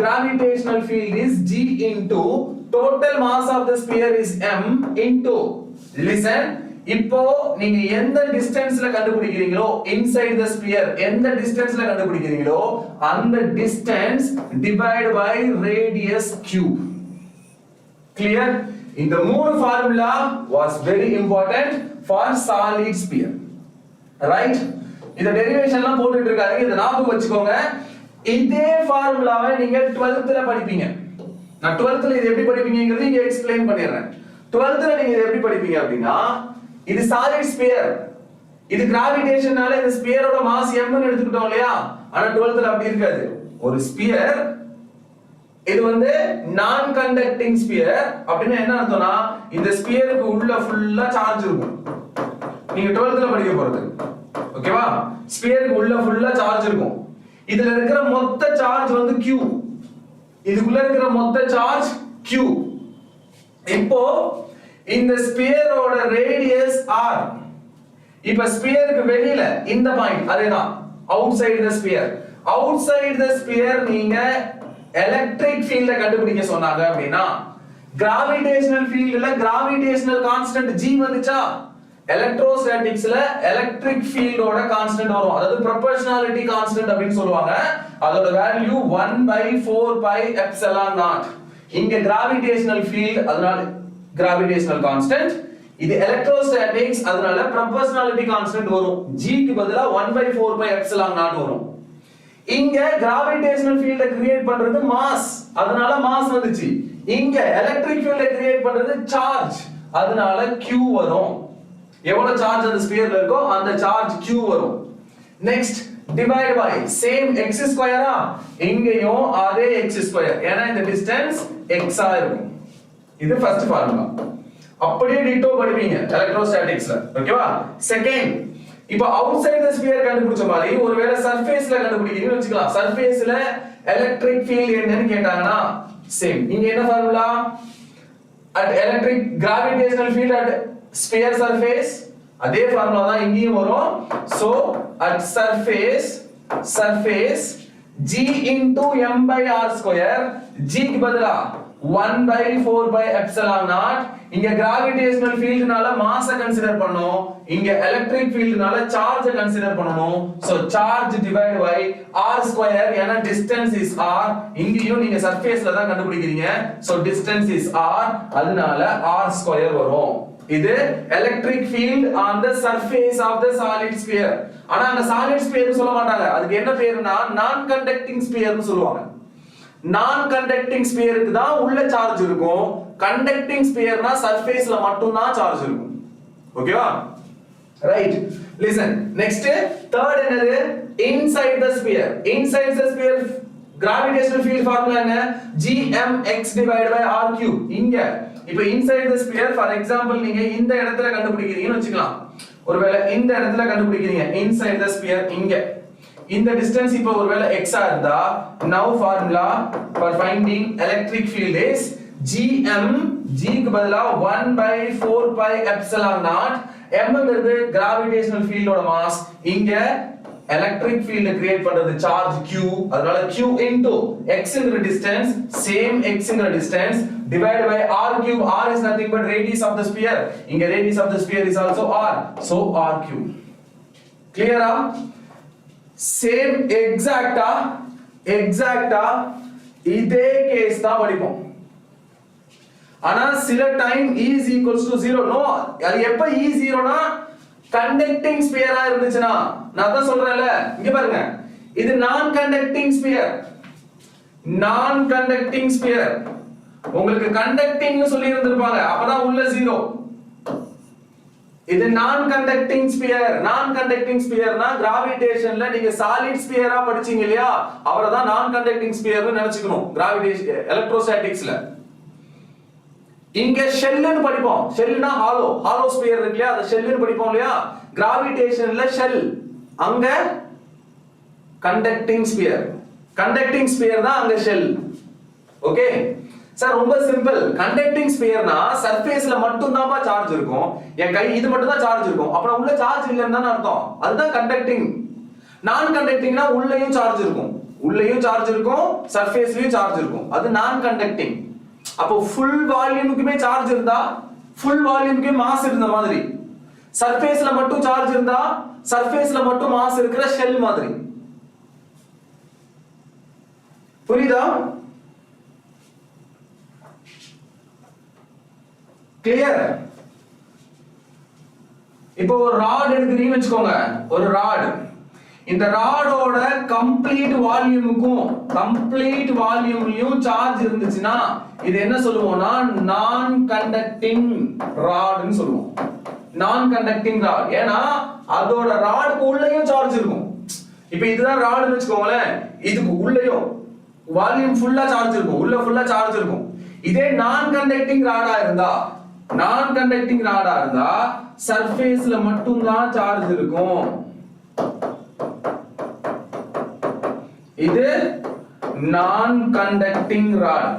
gravitational field is g into total mass of the sphere is m into, listen, இப்போ நீங்க எந்த டிஸ்டன்ஸ்ல கண்டுபிடிக்கிறீங்களோ inside the sphere எந்த டிஸ்டன்ஸ்ல கண்டுபிடிக்கிறீங்களோ அந்த distance divide by radius cube. Clear? இந்த மூணு formula was very important for solid sphere. Right? இந்த டெரிவேஷன்லாம் போட்டுட்டு இருக்காரு, இத ஞாபகம் வச்சுக்கோங்க. இதே ஃபார்முலாவை நீங்க 12th ல படிப்பீங்க. நான் 12th ல இது எப்படி படிப்பீங்கங்கிறது இங்க எக்ஸ்பிளைன் பண்ணிடுறேன். 12th ல நீங்க இத எப்படி படிப்பீங்க அப்படினா இது சாலிட் ஸ்பியர், இது கிராவிடேஷனால இந்த ஸ்பியரோட மாஸ் m ன்னு எடுத்துக்கிட்டோம் இல்லையா? ஆனா 12th ல அப்படி இருக்காது. ஒரு ஸ்பியர் இது வந்து நான் கண்டக்டிங் ஸ்பியர் அப்படினா என்ன அர்த்தம்னா இந்த ஸ்பியருக்கு உள்ள ஃபுல்லா சார்ஜ் இருக்கும். நீங்க 12th ல படிக்க போறது ஓகேவா? ஸ்பியருக்கு உள்ள ஃபுல்லா சார்ஜ் இருக்கும். இதுல இருக்கிற மொத்த சார்ஜ் வந்து q, இதுக்குள்ள இருக்கிற மொத்த சார்ஜ் q. இப்போ இந்த ஸ்பியரோட ரேடியஸ் r. இப்ப ஸ்பியருக்கு வெளியில இந்த பாயிண்ட் அதேதான் outside the sphere. outside the sphere நீங்க எலக்ட்ரிக் ஃபீல்ட கண்டுபிடிக்க சொன்னாங்க அப்படினா கிராவிடேஷனல் ஃபீல்ட்ல கிராவிடேஷனல் கான்ஸ்டன்ட் g வந்துச்சா? எலக்ட்ரோஸ்டாட்டிக்ஸ்ல எலக்ட்ரிக் ஃபீல்டோட கான்ஸ்டன்ட் வரும், அதாவது ப்ரொபோர்ஷனாலிட்டி கான்ஸ்டன்ட் அப்படினு சொல்லுவாங்க. அதோட வேல்யூ 1/4πε0. இங்க கிராவிடேஷனல் ஃபீல்ட் அதனால கிராவிடேஷனல் கான்ஸ்டன்ட், இது எலக்ட்ரோஸ்டாட்டிக்ஸ் அதனால ப்ரொபோர்ஷனாலிட்டி கான்ஸ்டன்ட் வரும். g க்கு பதிலா 1/4πε0 வரும். இங்க கிராவிடேஷனல் ஃபீல்ட கிரியேட் பண்றது மாஸ், அதனால மாஸ் வந்துச்சு. இங்க எலக்ட்ரிக் ஃபீல்ட கிரியேட் பண்றது சார்ஜ், அதனால q வரும். எவ்வளவு சார்ஜ் அந்த ஸ்பியர்ல இருக்கோ அந்த சார்ஜ் q வரும். Next divide by same x ஸ்கொயரா, இங்கேயும் அதே x ஸ்கொயர், ஏனா இந்த டிஸ்டன்ஸ் x ஆ இருக்கும். இது ஃபர்ஸ்ட் ஃபார்முலா. அப்படியே டிட்டோ படிப்பீங்க எலக்ட்ரோஸ்டாட்டிக்ஸ்ல, ஓகேவா? செகண்ட், இப்போ அவுட்சைட் தி ஸ்பியர் கண்டுபிடிச்ச மாதிரி ஒருவேளை சர்ஃபேஸ்ல கண்டுபிடிக்கிறீங்கன்னு வெச்சுக்கலாம். சர்ஃபேஸ்ல எலக்ட்ரிக் ஃபீல்ட் என்னன்னு கேட்டாங்கன்னா சேம். இங்க என்ன formula? at electric gravitational field at sphere surface, அதே ஃபார்முலா தான் இங்கேயும் வரும். so at surface g into m by r square, g க்கு பதிலா 1/4πε0. இங்க கிராவிடேஷனல் ஃபீல்ட்னால மாஸ கன்சிடர் பண்ணோம், இங்க எலக்ட்ரிக் ஃபீல்ட்னால சார்ஜ் கன்சிடர் பண்ணனும். So charge divide by r square, ஏனா டிஸ்டன்ஸ் இஸ் r. இங்கேயும் நீங்க சர்ஃபேஸ்ல தான் கண்டுபிடிக்கிறீங்க, சோ டிஸ்டன்ஸ் இஸ் r, அதனால r ஸ்கொயர் வரும். இது electric field on the surface of the solid sphere. ஆனா அந்த சாலிட் ஸ்பியர் சொல்ல மாட்டாங்க, அதுக்கு என்ன பேருனா நான் கண்டக்டிங் ஸ்பியர்னு சொல்லுவாங்க. நான் கண்டக்டிங் ஸ்பியருக்கு தான் உள்ள சார்ஜ் இருக்கும், கண்டக்டிங் ஸ்பியர்னா சர்ஃபேஸ்ல மட்டும் தான் சார்ஜ் இருக்கும். ஓகேவா? Right, listen. நெக்ஸ்ட் தேர்ட் என்னது? Inside the sphere. Inside the sphere gravitational field formula என்ன? gmx divided by r cube. இங்க இப்போ inside the sphere for example நீங்க இந்த இடத்துல கண்டுபிடிக்கிறீங்கன்னு வெச்சுக்கலாம். ஒருவேளை இந்த இடத்துல கண்டுபிடிக்கிறீங்க இன்சைட் தி ஸ்பியர், இங்க இந்த டிஸ்டன்ஸ் இப்போ ஒருவேளை x ஆ இருந்தா now formula for finding electric field is gm, g க்கு பதிலா 1/4πε0. m ங்கிறது கிராவிடேஷனல் ஃபீல்டோட மாஸ், இங்க எலக்ட்ரிக் ஃபீல்ட் கிரியேட் பண்றது சார்ஜ் q, அதனால q into x ங்கிற டிஸ்டன்ஸ், சேம் x ங்கிற distance divided by r cube. r is nothing but radius of the sphere, இங்க radius of the sphere is also r, so r cube. clear ஆ? Same எக்ஸாக்ட்டா இதே case தான் படிப்போம். ஆனா சில time e is equals to 0. No, அது எப்ப e 0 னா கண்டக்டிங் ஸ்பியரா இருந்துச்சுனா. நான் தான் சொல்றேன்ல, இங்க பாருங்க, இது நான் கண்டக்டிங் ஸ்பியர். உங்களுக்கு கண்டக்டிங்னு சொல்லி இருந்திருப்பாங்க, அப்பதான் உள்ள 0. இது நான் கண்டக்டிங் ஸ்பியர்னா கிராவிடேஷன்ல நீங்க சாலிட் ஸ்பியரா படிச்சீங்க இல்லையா, அவரை தான் நான் கண்டக்டிங் ஸ்பியர்னு நினைச்சுக்கணும் கிராவிடேஷன் எலக்ட்ரோஸ்டாட்டிக்ஸ்ல. இங்க ஷெல்லுன்னு படிப்போம். ஷெல்னா ஹாலோ ஸ்பியர் இருக்கு இல்லையா, அது ஷெல்லுன்னு படிப்போம் இல்லையா. கிராவிடேஷன்ல ஷெல், அங்க கண்டக்டிங் ஸ்பியர் தான் அங்க ஷெல். ஓகே சார், ரொம்ப சிம்பிள். கண்டக்டிங் ஸ்பியர்னா சர்ஃபேஸ்ல மட்டும் தான் சார்ஜ் இருக்கும், என் கை இது மட்டும் தான் சார்ஜ் இருக்கும், அப்புறம் உள்ள சார்ஜ் இல்லைன்னு தான் அர்த்தம். அதுதான் கண்டக்டிங். நான் கண்டக்டிங்னா உள்ளேயும் சார்ஜ் இருக்கும், சர்ஃபேஸ்லயும் சார்ஜ் இருக்கும், அது நான் கண்டக்டிங். அப்போ ஃபுல் வால்யூமுக்குமே சார்ஜ் இருந்தா ஃபுல் வால்யூமுக்கே மாஸ் இருந்த மாதிரி, சர்ஃபேஸ்ல மட்டும் சார்ஜ் இருந்தா சர்ஃபேஸ்ல மட்டும் மாஸ் இருக்கிற ஷெல் மாதிரி. புரியுதா? கிளியர்? இப்போ ஒரு ராட் எடுக்கிறீங்கன்னு வச்சுக்கோங்க, ஒரு ராட். இந்த ராடோட கம்ப்ளீட் வால்யூம்லயும் சார்ஜ் இருந்துச்சுன்னா இது என்ன சொல்லுவோம்னா நான் கண்டக்டிங் ராட்னு சொல்லுவோம். நான் கண்டக்டிங் ராட். ஏன்னா அதோட ராடுக்கு உள்ளேயும் சார்ஜ் இருக்கும். இப்போ இதுதான் ராட்னு வச்சுக்கோங்களேன், இதுக்கு உள்ளேயும் வால்யூம் ஃபுல்லா சார்ஜ் இருக்கும், உள்ள ஃபுல்லா சார்ஜ் இருக்கும். இதே நான் கண்டக்டிங் ராடா இருந்தா சர்ஃபேஸ்ல மட்டும் தான் சார்ஜ் இருக்கும். இது நான் கண்டக்டிங் ராட்.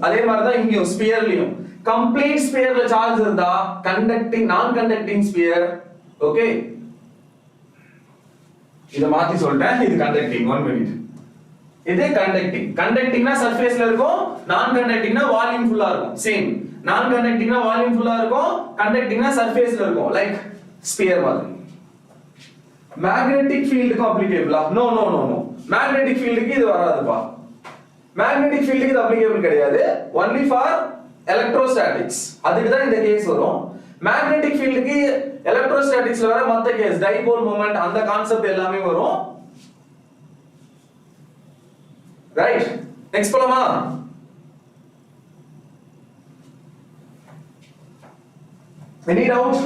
அதே மாதிரி தான் இங்கேயும் ஸ்பியர்லயும் கம்ப்ளீட் ஸ்பியர்ல சார்ஜ் இருந்தா கண்டக்டிங் நான் கண்டக்டிங் ஸ்பியர். ஓகே, இத மாத்தி சொல்றேன். இது கண்டக்டிங். 1 மினிட். இது கண்டக்டிங்னா சர்ஃபேஸ்ல இருக்கும், நான் கண்டக்டிங்னா வால்யூம் ஃபுல்லா இருக்கும். சேம், நான் கண்டக்டிங்னா வால்யூம் ஃபுல்லா இருக்கும், கண்டக்டிங்னா சர்ஃபேஸ்ல இருக்கும், லைக் ஸ்பியர் மாதிரி. மேக்னெட்டிக் ஃபீல்டுக்கு அப்ளிகேபிளா? நோ. மேக்னெட்டிக் ஃபீல்டுக்கு இது வராதுப்பா. மேக்னெட்டிக் ஃபீல்டுக்கு இது அப்ளிகேபிள் கிடையாது. Only for electrostatics. அதுக்கு தான் இந்த கேஸ் வரும். மேக்னெட்டிக் ஃபீல்டுக்கு எலக்ட்ரோஸ்டாட்டிக்ஸ்ல வர மத்த கேஸ் டைபோல் மொமெண்ட் அந்த கான்செப்ட் எல்லாமே வரும். ரைட், நெக்ஸ்ட் போலாமா? Any doubt?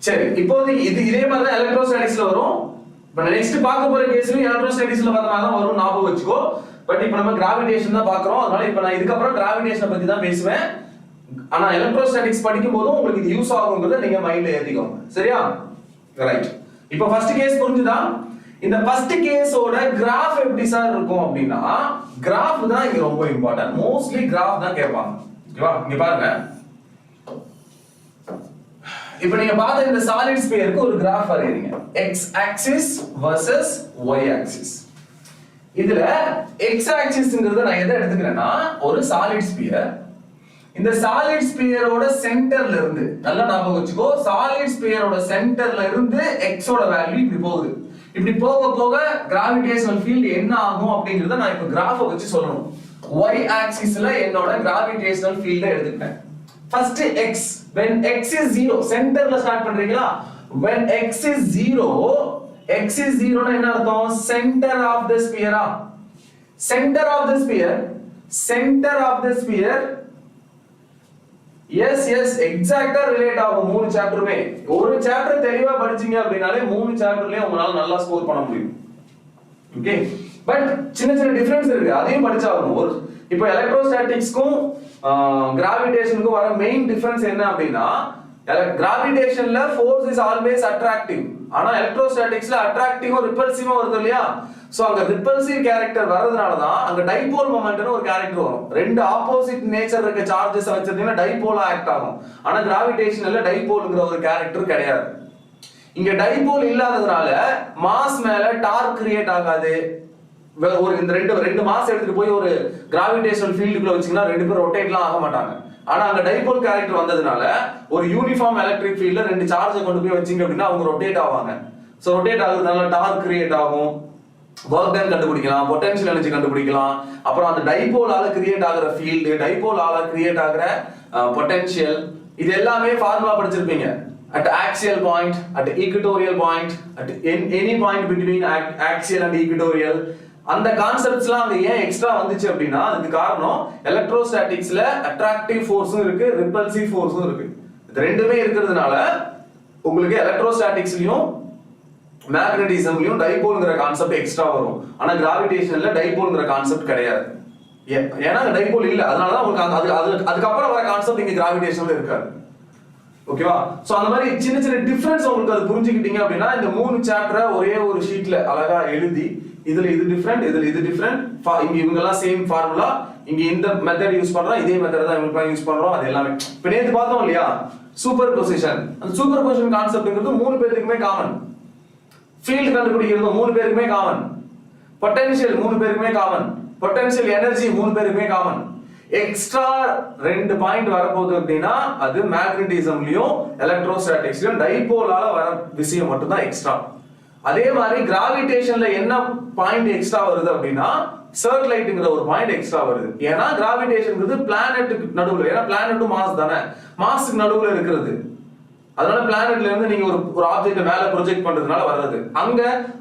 சரி, இப்போ இதே மாதிரி தான் எலக்ட்ரோஸ்டாட்டிக்ஸ்ல வரும். இப்போ நெக்ஸ்ட் பார்க்க போற கேஸ்லயும் எலக்ட்ரோஸ்டாட்டிக்ஸ்ல வர மாதிரி தான் வரும், ஞாபகம் வச்சுக்கோ. பட் இப்போ நம்ம கிராவிடேஷன் தான் பார்க்கறோம். அதனால இப்போ நான் இதுக்கு அப்புறம் கிராவிடேஷனை பத்தி தான் பேசுவேன். ஆனா எலக்ட்ரோஸ்டாட்டிக்ஸ் படிக்கும் போதும் உங்களுக்கு இது யூஸ் ஆகும்ங்கறத நீங்க மைண்ட்ல ஏத்திக்கோங்க. சரியா? ரைட். இப்போ ஃபர்ஸ்ட் கேஸ் புரிஞ்சுதா? இந்த ஃபர்ஸ்ட் கேஸோட கிராஃப் எப்படி சார் இருக்கும் அப்படின்னா, கிராஃப் தான் இங்க ரொம்ப இம்பார்ட்டன்ட். மோஸ்ட்லி கிராஃப் தான் கேட்பாங்க. ஓகேவா? இங்க பாருங்க, இப்போ நீங்க பார்த்த இந்த சாலிட் ஸ்பியருக்கு ஒரு கிராஃப் வரையறீங்க. x axis versus y axis. இதுல x ஆக்சிஸ்ங்கிறது நான் எதை எடுத்துக்கிறேன்னா ஒரு சாலிட் ஸ்பியர். இந்த சாலிட் ஸ்பியரோட சென்டர்ல இருந்து நல்லா ஞாபகம் வச்சுக்கோ, சாலிட் ஸ்பியரோட சென்டர்ல இருந்து x ஓட வேல்யூ இப்படி போகுது. இப்படி போக போக கிராவிடேஷனல் ஃபீல்ட் என்ன ஆகும் அப்படிங்கறத நான் இப்போ கிராஃபை வச்சு சொல்லணும். y ஆக்சிஸ்ல என்னோட கிராவிடேஷனல் ஃபீல்ட எடுத்துக்கிட்டேன். First x, when x is 0, சென்டர்ல ஸ்டார்ட் பண்றீங்களா? When x is 0 னா என்ன அர்த்தம்? சென்டர் ஆஃப் தி ஸ்பியரா? Centre of the sphere yes எக்ஸாக்ட்டா ரிலேட் ஆகும் மூணு சாப்டருமே. ஒரு சாப்டர் தெளிவா படிச்சீங்க அப்படினாலே மூணு சாப்டர்லயே உங்களால நல்லா ஸ்கோர் பண்ண முடியும். ஓகே, பட் சின்ன டிஃபரன்ஸ் இருக்கு, அதையும் படிச்சாகணும். ஒரு இப்போ எலக்ட்ரோஸ்டாட்டிக்ஸ்க்கும் கிராவிடேஷனுக்கும் வர மெயின் டிஃபரன்ஸ் என்ன அப்படின்னா, கிராவிடேஷன்ல ஃபோர்ஸ் இஸ் ஆல்வேஸ் அட்ராக்டிவ், ஆனா எலக்ட்ரோஸ்டாட்டிக்ஸ்ல அட்ராக்டிவும் ரிப்பல்சிவும் வருது இல்லையா? சோ அங்க ரிப்பல்சிவ் கேரக்டர் வரதுனால தான் அங்க டைபோல் மொமெண்ட்னு ஒரு கேரக்டர் வரும். ரெண்டு ஆப்போசிட் நேச்சர் இருக்க சார்ஜஸ் வச்சிருந்தீங்கன்னா டைபோலா ஆக்ட் ஆகும். ஆனா கிராவிடேஷன்ல டைபோல்ங்கிற ஒரு கேரக்டர் கிடையாது. இங்க டைபோல் இல்லாததுனால மாஸ் மேல டார்க் கிரியேட் ஆகாது. ஒரு இந்த ரெண்டு மாஸ் எடுத்துட்டு போய் ஒரு கிராவிடேஷனல் ஃபீல்டுக்குள்ள வச்சீங்கன்னா ரெண்டு பேரும் ரொட்டேட்லாம் ஆக மாட்டாங்க. ஆனா அங்க டைபோல் கேரக்டர் வந்ததுனால ஒரு யூனிஃபார்ம் எலக்ட்ரிக் ஃபீல்ட்ல ரெண்டு சார்ஜை கொண்டு போய் வச்சீங்க அப்படின்னா அவங்க ரொட்டேட் ஆவாங்க. சோ ரொட்டேட் ஆகுறதுனால டார்க் கிரியேட் ஆகும், வொர்க் டன் கண்டுபிடிக்கலாம், பொட்டன்ஷியல் எனர்ஜி கண்டுபிடிக்கலாம். அப்புறம் அந்த டைபோலால கிரியேட் ஆகுற ஃபீல்டு, டைபோலால கிரியேட் ஆகுற பொட்டன்ஷியல், இது எல்லாமே ஃபார்முலா படிச்சிருப்பீங்க. At axial point, at equatorial point, at any point between axial and equatorial, அந்த கான்செப்ட்ஸ்லாம் அங்க ஏன் எக்ஸ்ட்ரா வந்துச்சு அப்படின்னா அதுக்கு காரணம் எலக்ட்ரோஸ்டாட்டிக்ஸ்ல அட்ராக்டிவ் ஃபோர்ஸும் இருக்கு, ரிப்பல்சிவ் ஃபோர்ஸும் இருக்கு. இது ரெண்டுமே இருக்கிறதுனால உங்களுக்கு எலக்ட்ரோஸ்டாட்டிக்ஸ்லயும் மேக்னடிசம்லயும் டைபோல்ங்கிற கான்செப்ட் எக்ஸ்ட்ரா வரும். ஆனா கிராவிடேஷன்ல டைபோல்ங்கிற கான்செப்ட் கிடையாது. ஏன்னா டைபோல் இல்ல, அதனால தான் உங்களுக்கு அதுக்கப்புறம் வர கான்செப்ட் இங்க கிராவிடேஷன்ல இருக்காது. ஓகேவா? சோ அந்த மாதிரி சின்ன டிஃபரன்ஸ் உங்களுக்கு அது புரிஞ்சுக்கிட்டீங்க அப்படின்னா இந்த மூணு சாப்டரை ஒரே ஒரு ஷீட்ல அழகா எழுதி இதுல இது டிஃபரண்ட், இதுல இது டிஃபரண்ட். இங்க இவங்க எல்லாம் சேம் ஃபார்முலா, இங்க இந்த மெத்தட் யூஸ் பண்றோம், இதே மெத்தட் தான் இவங்க யூஸ் பண்றோம். அது எல்லாமே இப்ப நேத்து பார்த்தோம் இல்லையா, சூப்பர் பொசிஷன். அந்த சூப்பர் பொசிஷன் கான்செப்ட்ங்கிறது 3 பேருக்குமே காமன். ஃபீல்ட் கண்டுபிடிக்கிறது 3 பேருக்குமே காமன். பொட்டன்ஷியல் 3 பேருக்குமே காமன். பொட்டன்ஷியல் எனர்ஜி 3 பேருக்குமே காமன். எக்ஸ்ட்ரா 2 பாயிண்ட் வரப்போகுது அப்படின்னா அது மேக்னெட்டிசம்லயும் எலக்ட்ரோஸ்டாட்டிக்ஸ்லயும் டைபோலால வர விஷயம் மட்டும் தான் எக்ஸ்ட்ரா. அதே மாதிரி கிராவிடேஷன்ல என்ன பாயிண்ட் எக்ஸ்ட்ரா வருது அப்படின்னா சர்க்குலைட்ங்கிற ஒரு பாயிண்ட் எக்ஸ்ட்ரா வருது. ஏன்னா கிராவிடேஷன்ங்கிறது பிளானெட்டுக்கு நடுவுல, ஏன்னா பிளானெட்டும் மாஸ் தானே, மாஸுக்கு நடுவுல இருக்கிறது. அதனால பிளானெட்ல இருந்து நீங்க ஒரு ஆப்ஜெக்ட் மேல ப்ரொஜெக்ட் பண்றதுனால வர்றது. அங்க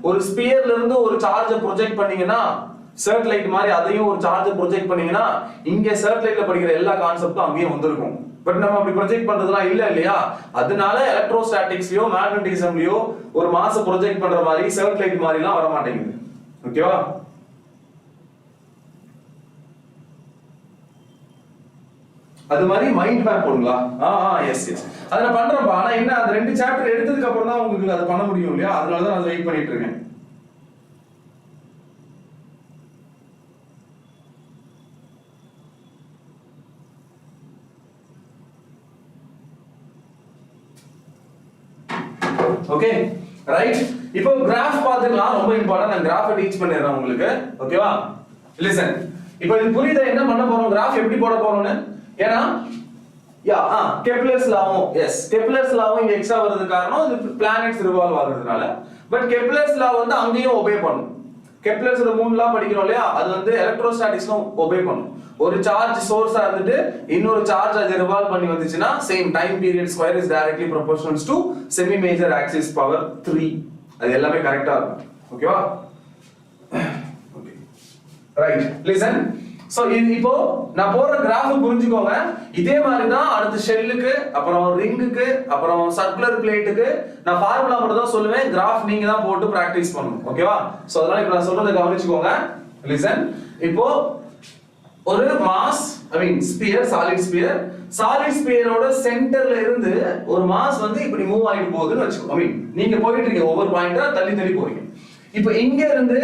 ஒரு ஸ்பியர்ல இருந்து ஒரு சார்ஜை ப்ரொஜெக்ட் பண்ணீங்கன்னா சர்க்குலைட் மாதிரி அதையும் ஒரு சார்ஜை ப்ரொஜெக்ட் பண்ணீங்கன்னா இங்க சர்க்குலைட்ல படிக்கிற எல்லா கான்செப்டும் அங்கேயும் வந்திருக்கும். பட் நம்ம அப்படி ப்ரொஜெக்ட் பண்றதுலாம் இல்ல இல்லையா, அதனால எலக்ட்ரோஸ்டாட்டிக்ஸ்லயோ மேக்னெட்டிசம்லயோ ஒரு மாஸை ப்ரொஜெக்ட் பண்ற மாதிரி சர்க்குலைட் மாதிரி எல்லாம் வர மாட்டேங்குது. ஓகேவா? அது மாதிரி மைண்ட் மேப் போடுங்களா? எஸ் எஸ், அதை நான் பண்றேன்ப்பா. ஆனா என்ன, அந்த 2 சாப்டர் எடுத்ததுக்கு அப்புறம் தான் உங்களுக்கு அது பண்ண முடியும் இல்லையா, அதனால தான் நான் வெயிட் பண்ணிட்டு இருக்கேன். Okay right. இப்போ கிராஃப் பாத்துக்கலாம், ரொம்ப இம்பார்ட்டன்ட். நான் கிராஃபை டீச் பண்ணிடுறேன் உங்களுக்கு. ஓகேவா? லிசன், இப்போ இது புரியுதா என்ன பண்ண போறோம், கிராஃப் எப்படி போட போறோம்னு? ஏன்னா கெப்லர்ஸ் லாவும், எஸ் கெப்லர்ஸ் லாவும் இங்க எக்ஸ்ட்ரா வரது காரணம் இது பிளானெட்ஸ் ரிவால்வ் ஆகுறதுனால. பட் கெப்லர்ஸ் லா வந்து அங்கேயும் ஒபே பண்ணும். கெப்லர்ஸ் 3 லா படிக்கிறோம் இல்லையா, அது வந்து எலக்ட்ரோஸ்டாட்டிக்ஸ்ல ஒபே பண்ணும். ஒரு சார்ஜ் சோர்ஸா இருந்துட்டு இன்னொரு சார்ஜ் அது ரிவால்வ் பண்ணி வந்துச்சுன்னா same time period square is directly proportional to semi major axis power 3. அது எல்லாமே கரெக்ட்டா இருக்கும். ஓகேவா? Okay right. லிசன், சோ இப்போ நான் போற கிராஃப் புரிஞ்சுக்கோங்க. இதே மாதிரி தான் அடுத்து ஷெல்லுக்கு, அப்புறம் ரிங்குக்கு, அப்புறம் சர்க்குலர் பிளேட்டுக்கு நான் ஃபார்முலா மட்டும் தான் சொல்லுவேன். கிராஃப் நீங்க தான் போட்டு பிராக்டீஸ் பண்ணணும். ஓகேவா? சோ அதனால இப்போ நான் சொல்றதை கவனிச்சுக்கோங்க. லிசன், இப்போ ஒரு மாஸ், ஐ மீன் ஸ்பியர், சாலிட் ஸ்பியர், சாலிட் ஸ்பியரோட சென்டர்ல இருந்து ஒரு மாஸ் வந்து இப்படி மூவ் ஆயிட்டு போகுதுன்னு வச்சுக்கோ. ஐ மீன் நீங்க போயிட்டு இருக்கீங்க, ஒவ்வொரு பாயிண்டா தள்ளி தள்ளி போறீங்க. இப்போ இங்க இருந்து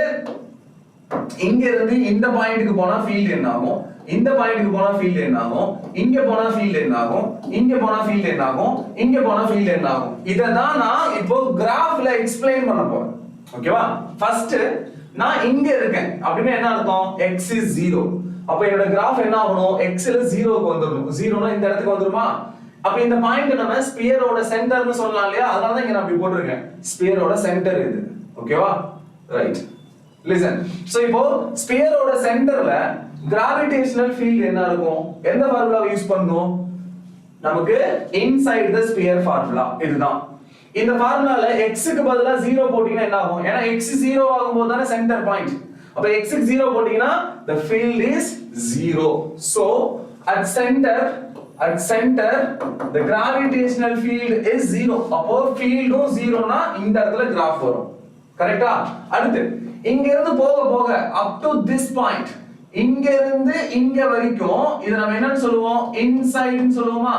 இந்த பாயிண்ட்க்கு போனா ஃபீல்ட் என்ன ஆகும், இந்த பாயிண்ட்க்கு போனா ஃபீல்ட் என்ன ஆகும், இங்க போனா ஃபீல்ட் என்ன ஆகும், இங்க போனா ஃபீல்ட் என்ன ஆகும், இங்க போனா ஃபீல்ட் என்ன ஆகும், இத தான் நான் இப்போ கிராஃப்ல எக்ஸ்பிளைன் பண்ண போறேன். ஓகேவா? ஃபர்ஸ்ட் நான் இங்க இருக்கேன் அப்படினா என்ன அர்த்தம், x is 0. அப்ப என்னோட கிராஃப் என்ன ஆகணும், x ல 0க்கு வந்துரும். 0னா இந்த இடத்துக்கு வந்துருமா? அப்ப இந்த பாயிண்ட் நம்ம ஸ்பியரோட சென்டர்னு சொல்லலாம் இல்லையா, அதனால தான் இங்க நான் அப்படி போட்டுருக்கேன். ஸ்பியரோட சென்டர் இது. ஓகேவா? ரைட். லிசன், சோ இப்போ ஸ்பியரோட சென்டர்ல கிராவிடேஷனல் ஃபீல்ட் என்ன இருக்கும், எந்த ஃபார்முலாவை யூஸ் பண்ணனும், நமக்கு இன்சைட் தி ஸ்பியர் ஃபார்முலா இதுதான். இந்த ஃபார்முலால x க்கு பதிலா 0 போட்டீங்கன்னா என்ன ஆகும், ஏனா x 0 ஆகும்போது தான சென்டர் பாயிண்ட். அப்ப x க்கு 0 போட்டீங்கன்னா the field is 0. so at center the gravitational field is 0. அப்போ ஃபீல்டும் 0 னா இந்த இடத்துல கிராஃப் வரும். கரெக்ட்டா? அடுத்து இங்க இருந்து போக போக up to this point, இங்க இருந்து இங்க வரைக்கும் இத நாம என்னன்னு சொல்லுவோம், inside னு சொல்லுவோமா?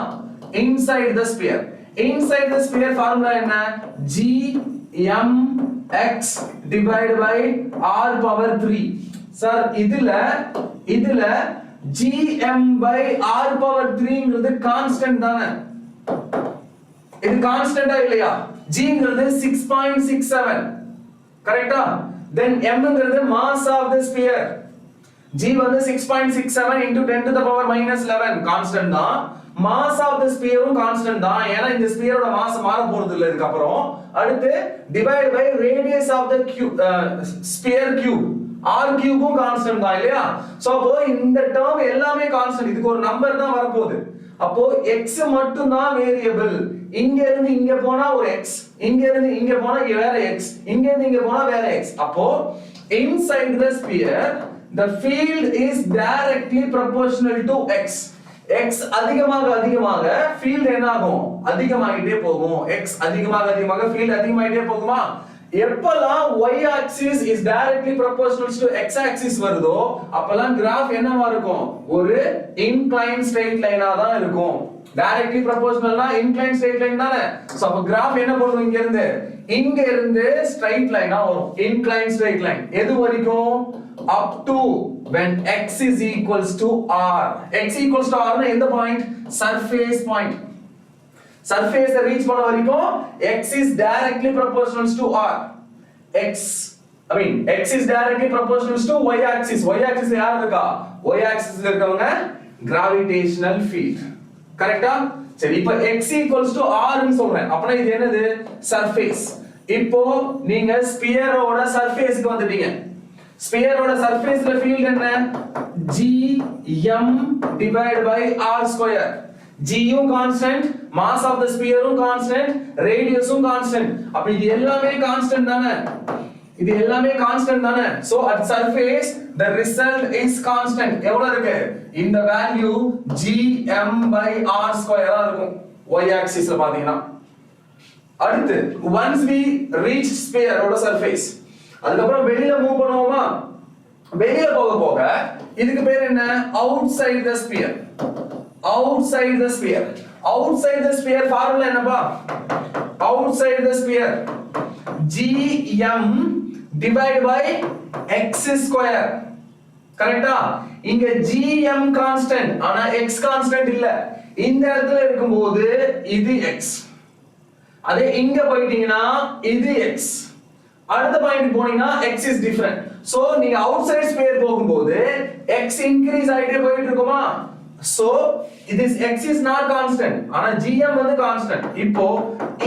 inside the sphere. inside the sphere formula என்ன, gmx divided by r power 3. Sir இதுல gm by r power 3 ங்கிறது கான்ஸ்டன்ட் தானே, இது கான்ஸ்டன்ட்டா இல்லையா? g ங்கிறது 6.67. கரெக்ட்டா? then m ங்கிறது mass of the sphere. g வந்து 6.67 into 10 to the power minus 11 constant தான். mass of the sphereம் கான்ஸ்டன்ட் தான், ஏனா இந்த ஸ்பியரோட மாஸ் மாற போறது இல்ல இதுக்கு அப்புறம். அடுத்து divide by radius of the cube sphere cube, r cubeம் கான்ஸ்டன்ட் தான் இல்லையா? சோ அப்போ இந்த டேர்ம் எல்லாமே கான்ஸ்டன்ட், இதுக்கு ஒரு நம்பர் தான் வர போகுது. அப்போ x மட்டும் தான் வேரியபிள். இங்க இருந்து இங்க போனா ஒரு x, இங்க இருந்து இங்க போனா வேற x, இங்க இருந்து இங்க போனா வேற x. அப்போ inside the sphere the field is directly proportional to x. x அதிகமாக அதிகமாக field என்ன ஆகும், அதிகமாகிட்டே போகும். x அதிகமாக அதிகமாக field அதிகமாகிட்டே போகுமா? எப்பலாம் y axis is directly proportional to x axis வருதோ அப்பலாம் கிராஃப் என்னவா இருக்கும், ஒரு inclined straight line-ஆ தான் இருக்கும். directly proportional னா inclined straight line தானே சோ அப்ப graph என்ன போடுவோம் இங்க இருந்து straight line ஆ வரும் inclined straight line எது வரைக்கும் up to when x is equals to r x equals to r னா எந்த point surface point surface reach பண்ண வரைக்கும் x is directly proportional to r x is directly proportional to y axis யார் இருக்கா y axis ல இருக்கவங்க gravitational field கரெக்ட்டா சரி இப்போ x equals to r ன்னு சொல்றேன் அப்பனா இது என்னது surface இப்போ நீங்க ஸ்பியர் ஓட சர்ஃபேஸ்க்கு வந்துட்டீங்க ஸ்பியர் ஓட சர்ஃபேஸ்ல ஃபீல்ட் என்ன gm divided by r square g யும் கான்ஸ்டன்ட் மாஸ் ஆஃப் தி ஸ்பியரும் கான்ஸ்டன்ட் ரேடியஸும் கான்ஸ்டன்ட் அப்ப இது எல்லாமே கான்ஸ்டன்ட் தானே இது எல்லாமே கான்ஸ்டன்ட் தானே so at surface the result is constant எவ்வளவு இருக்கு இந்த value gm by r square ஆ இருக்கும் y axis ல பாத்தீங்கன்னா அடுத்து once we reach sphere ஓட surface அதுக்கு அப்புறம் வெளியில மூவ் பண்ணுவோமா வெளியில போக இதுக்கு பேர் என்ன outside the sphere outside the sphere formula என்னப்பா outside the sphere gm divided by x square கரெக்ட்டா இங்க gm கான்ஸ்டன்ட் ஆனா x கான்ஸ்டன்ட் இல்ல இந்த இடத்துல இருக்கும்போது இது x அதே இங்க போயிட்டீங்கன்னா இது x அடுத்த பாயிண்ட் போனீங்கன்னா x is different சோ நீங்க outside sphere போகும்போது x increase ஆயிட்டே போயிட்டு இருக்குமா so this x is not constant ஆனா gm வந்து constant இப்போ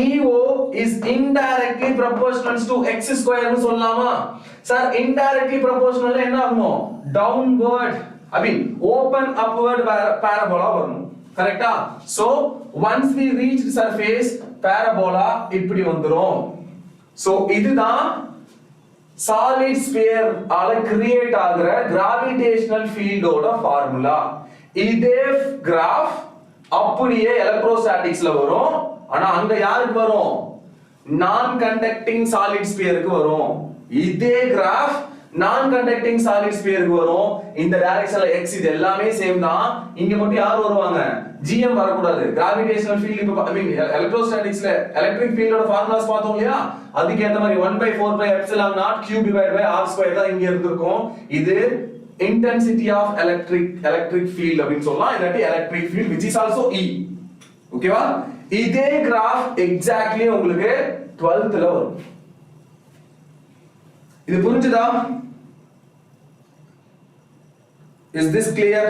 EO is indirectly proportional to x square னு சொல்லலாமா சார் indirectly proportional என்ன ஆகும் downward open upward parabola வரும் கரெக்ட்டா so once we reach the surface parabola இப்படி வந்துரும் so இதுதான் solid sphere ஆல கிரியேட் ஆகுற gravitational field ஓட ஃபார்முலா இதே கிராஃப் அப்படியே எலக்ட்ரோஸ்டாட்டிக்ஸ்ல வரும் ஆனா அங்க யாருக்கு வரும் நான் கண்டக்டிங் சாலிட் ஸ்பியருக்கு வரும் இதே கிராஃப் நான் கண்டக்டிங் சாலிட் ஸ்பியருக்கு வரும் இந்த டைரக்ஷன்ல x இது எல்லாமே சேம் தான் இங்க மட்டும் யார் வருவாங்க gm வரக்கூடாது கிராவிடேஷனல் ஃபீல்ட் இப்ப எலக்ட்ரோஸ்டாட்டிக்ஸ்ல எலக்ட்ரிக் ஃபீல்டோட ஃபார்முலாஸ் பார்த்தோம் இல்லையா அதுக்கு ஏத்த மாதிரி 1/4πε0 q divided by r square தான் இங்க இருந்திருக்கும் இது intensity of electric field அப்படினு சொல்லலாம் இல்லாட்டி electric field which is also E ஓகேவா இதே கிராஃப் எக்ஸாக்ட்லி உங்களுக்கு 12th ல வரும் இது புரிஞ்சுதா is this clear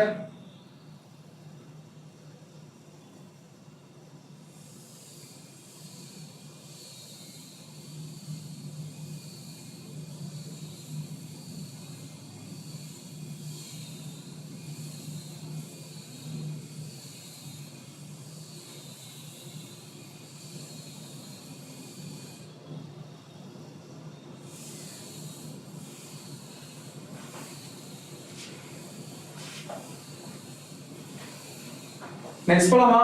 Next போலாமா